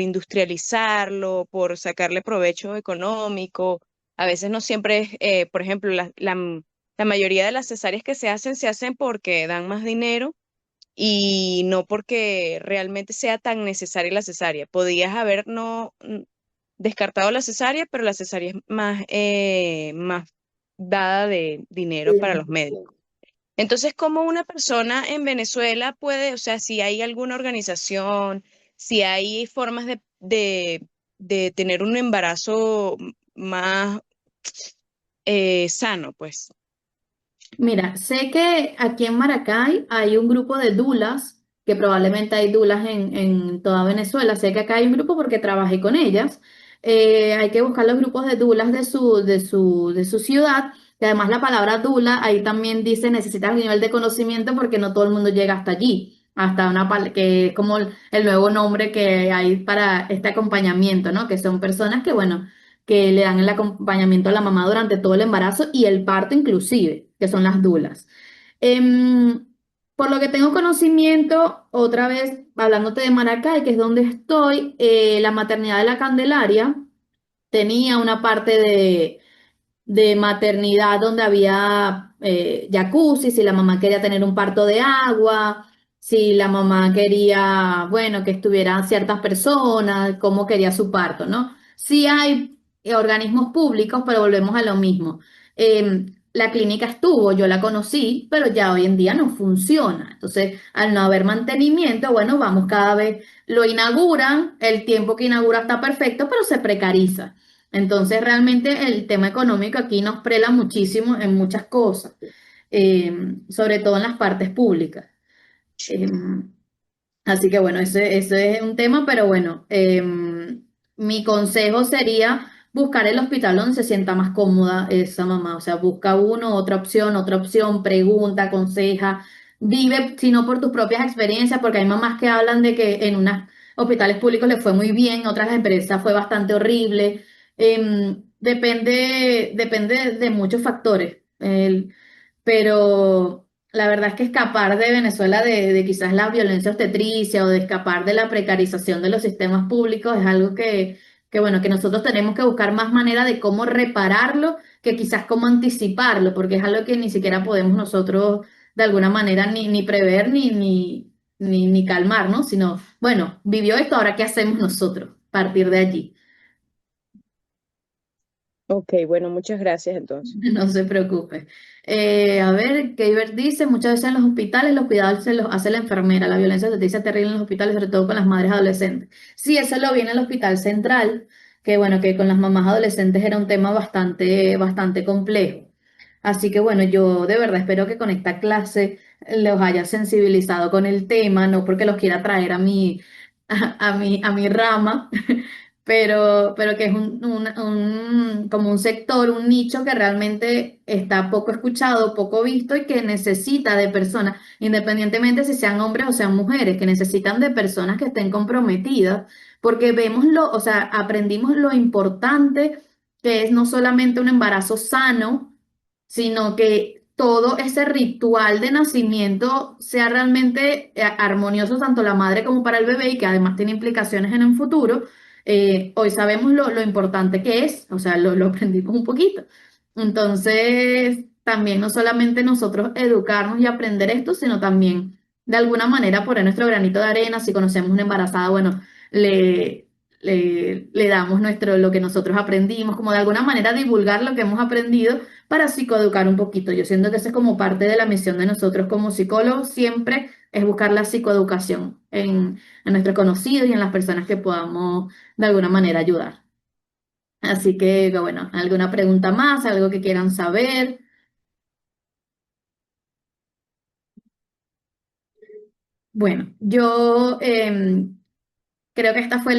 industrializarlo, por sacarle provecho económico. A veces no siempre es, por ejemplo, la mayoría de las cesáreas que se hacen porque dan más dinero y no porque realmente sea tan necesaria la cesárea. Podías haber no descartado la cesárea, pero la cesárea es más dada de dinero para los médicos. Entonces, ¿cómo una persona en Venezuela puede, o sea, si hay alguna organización, si hay formas de tener un embarazo más sano, pues? Mira, sé que aquí en Maracay hay un grupo de dulas, que probablemente hay dulas en toda Venezuela. Sé que acá hay un grupo porque trabajé con ellas. Hay que buscar los grupos de dulas de su ciudad. Y además la palabra dula ahí también dice necesitas un nivel de conocimiento porque no todo el mundo llega hasta allí, hasta que es como el nuevo nombre que hay para este acompañamiento, ¿no? Que son personas que, bueno, que le dan el acompañamiento a la mamá durante todo el embarazo y el parto inclusive, que son las dulas. Em, por lo que tengo conocimiento, otra vez hablándote de Maracay, que es donde estoy, la maternidad de la Candelaria tenía una parte de maternidad donde había jacuzzi, si la mamá quería tener un parto de agua, si la mamá quería, bueno, que estuvieran ciertas personas, cómo quería su parto, ¿no? Sí hay organismos públicos, pero volvemos a lo mismo. La clínica estuvo, yo la conocí, pero ya hoy en día no funciona. Entonces, al no haber mantenimiento, bueno, vamos cada vez, lo inauguran, el tiempo que inaugura está perfecto, pero se precariza. Entonces, realmente el tema económico aquí nos prela muchísimo en muchas cosas, sobre todo en las partes públicas. Eh, Así que bueno, ese es un tema, pero bueno, mi consejo sería buscar el hospital donde se sienta más cómoda esa mamá. O sea, busca uno, otra opción, pregunta, aconseja, vive, si no por tus propias experiencias, porque hay mamás que hablan de que en unos hospitales públicos les fue muy bien, otras la experiencia fue bastante horrible. Depende de muchos factores. Pero la verdad es que escapar de Venezuela de quizás la violencia obstetricia o de escapar de la precarización de los sistemas públicos es algo bueno, que nosotros tenemos que buscar más manera de cómo repararlo que quizás cómo anticiparlo, porque es algo que ni siquiera podemos nosotros de alguna manera ni prever ni calmar, ¿no? Sino, bueno, vivió esto, ahora ¿qué hacemos nosotros? Partir de allí. Ok, bueno, muchas gracias entonces. No se preocupe. A ver, Keiber dice, muchas veces en los hospitales los cuidados se los hace la enfermera, la violencia se dice terrible en los hospitales, sobre todo con las madres adolescentes. Sí, eso lo vi en el Hospital Central, que bueno, que con las mamás adolescentes era un tema bastante complejo. Así que bueno, yo de verdad espero que con esta clase los haya sensibilizado con el tema, no porque los quiera traer a mi rama, pero que es como un sector, un nicho que realmente está poco escuchado, poco visto y que necesita de personas, independientemente si sean hombres o sean mujeres, que necesitan de personas que estén comprometidas, porque o sea, aprendimos lo importante que es no solamente un embarazo sano, sino que todo ese ritual de nacimiento sea realmente armonioso tanto la madre como para el bebé y que además tiene implicaciones en el futuro. Hoy sabemos lo importante que es, o sea, lo aprendimos un poquito. Entonces, también no solamente nosotros educarnos y aprender esto, sino también de alguna manera poner nuestro granito de arena. Si conocemos una embarazada, bueno, le, le damos lo que nosotros aprendimos, como de alguna manera divulgar lo que hemos aprendido para psicoeducar un poquito. Yo siento que esa es como parte de la misión de nosotros como psicólogos, siempre es buscar la psicoeducación en nuestros conocidos y en las personas que podamos de alguna manera ayudar. Así que bueno, ¿alguna pregunta más? ¿Algo que quieran saber? Bueno, yo creo que esta fue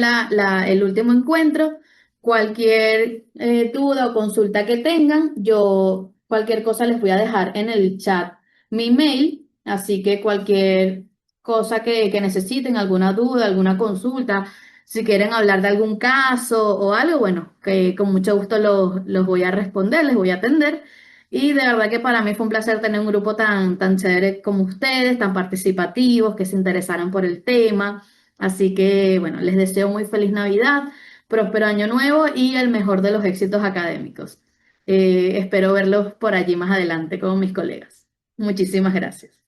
el último encuentro. Cualquier duda o consulta que tengan, yo cualquier cosa les voy a dejar en el chat mi mail, así que cualquier cosa que necesiten, alguna duda, alguna consulta, si quieren hablar de algún caso o algo, bueno, que con mucho gusto los voy a responder, les voy a atender. Y de verdad que para mí fue un placer tener un grupo tan chévere como ustedes, tan participativos, que se interesaran por el tema. Así que, bueno, les deseo muy feliz Navidad, próspero año nuevo y el mejor de los éxitos académicos. Espero verlos por allí más adelante con mis colegas. Muchísimas gracias.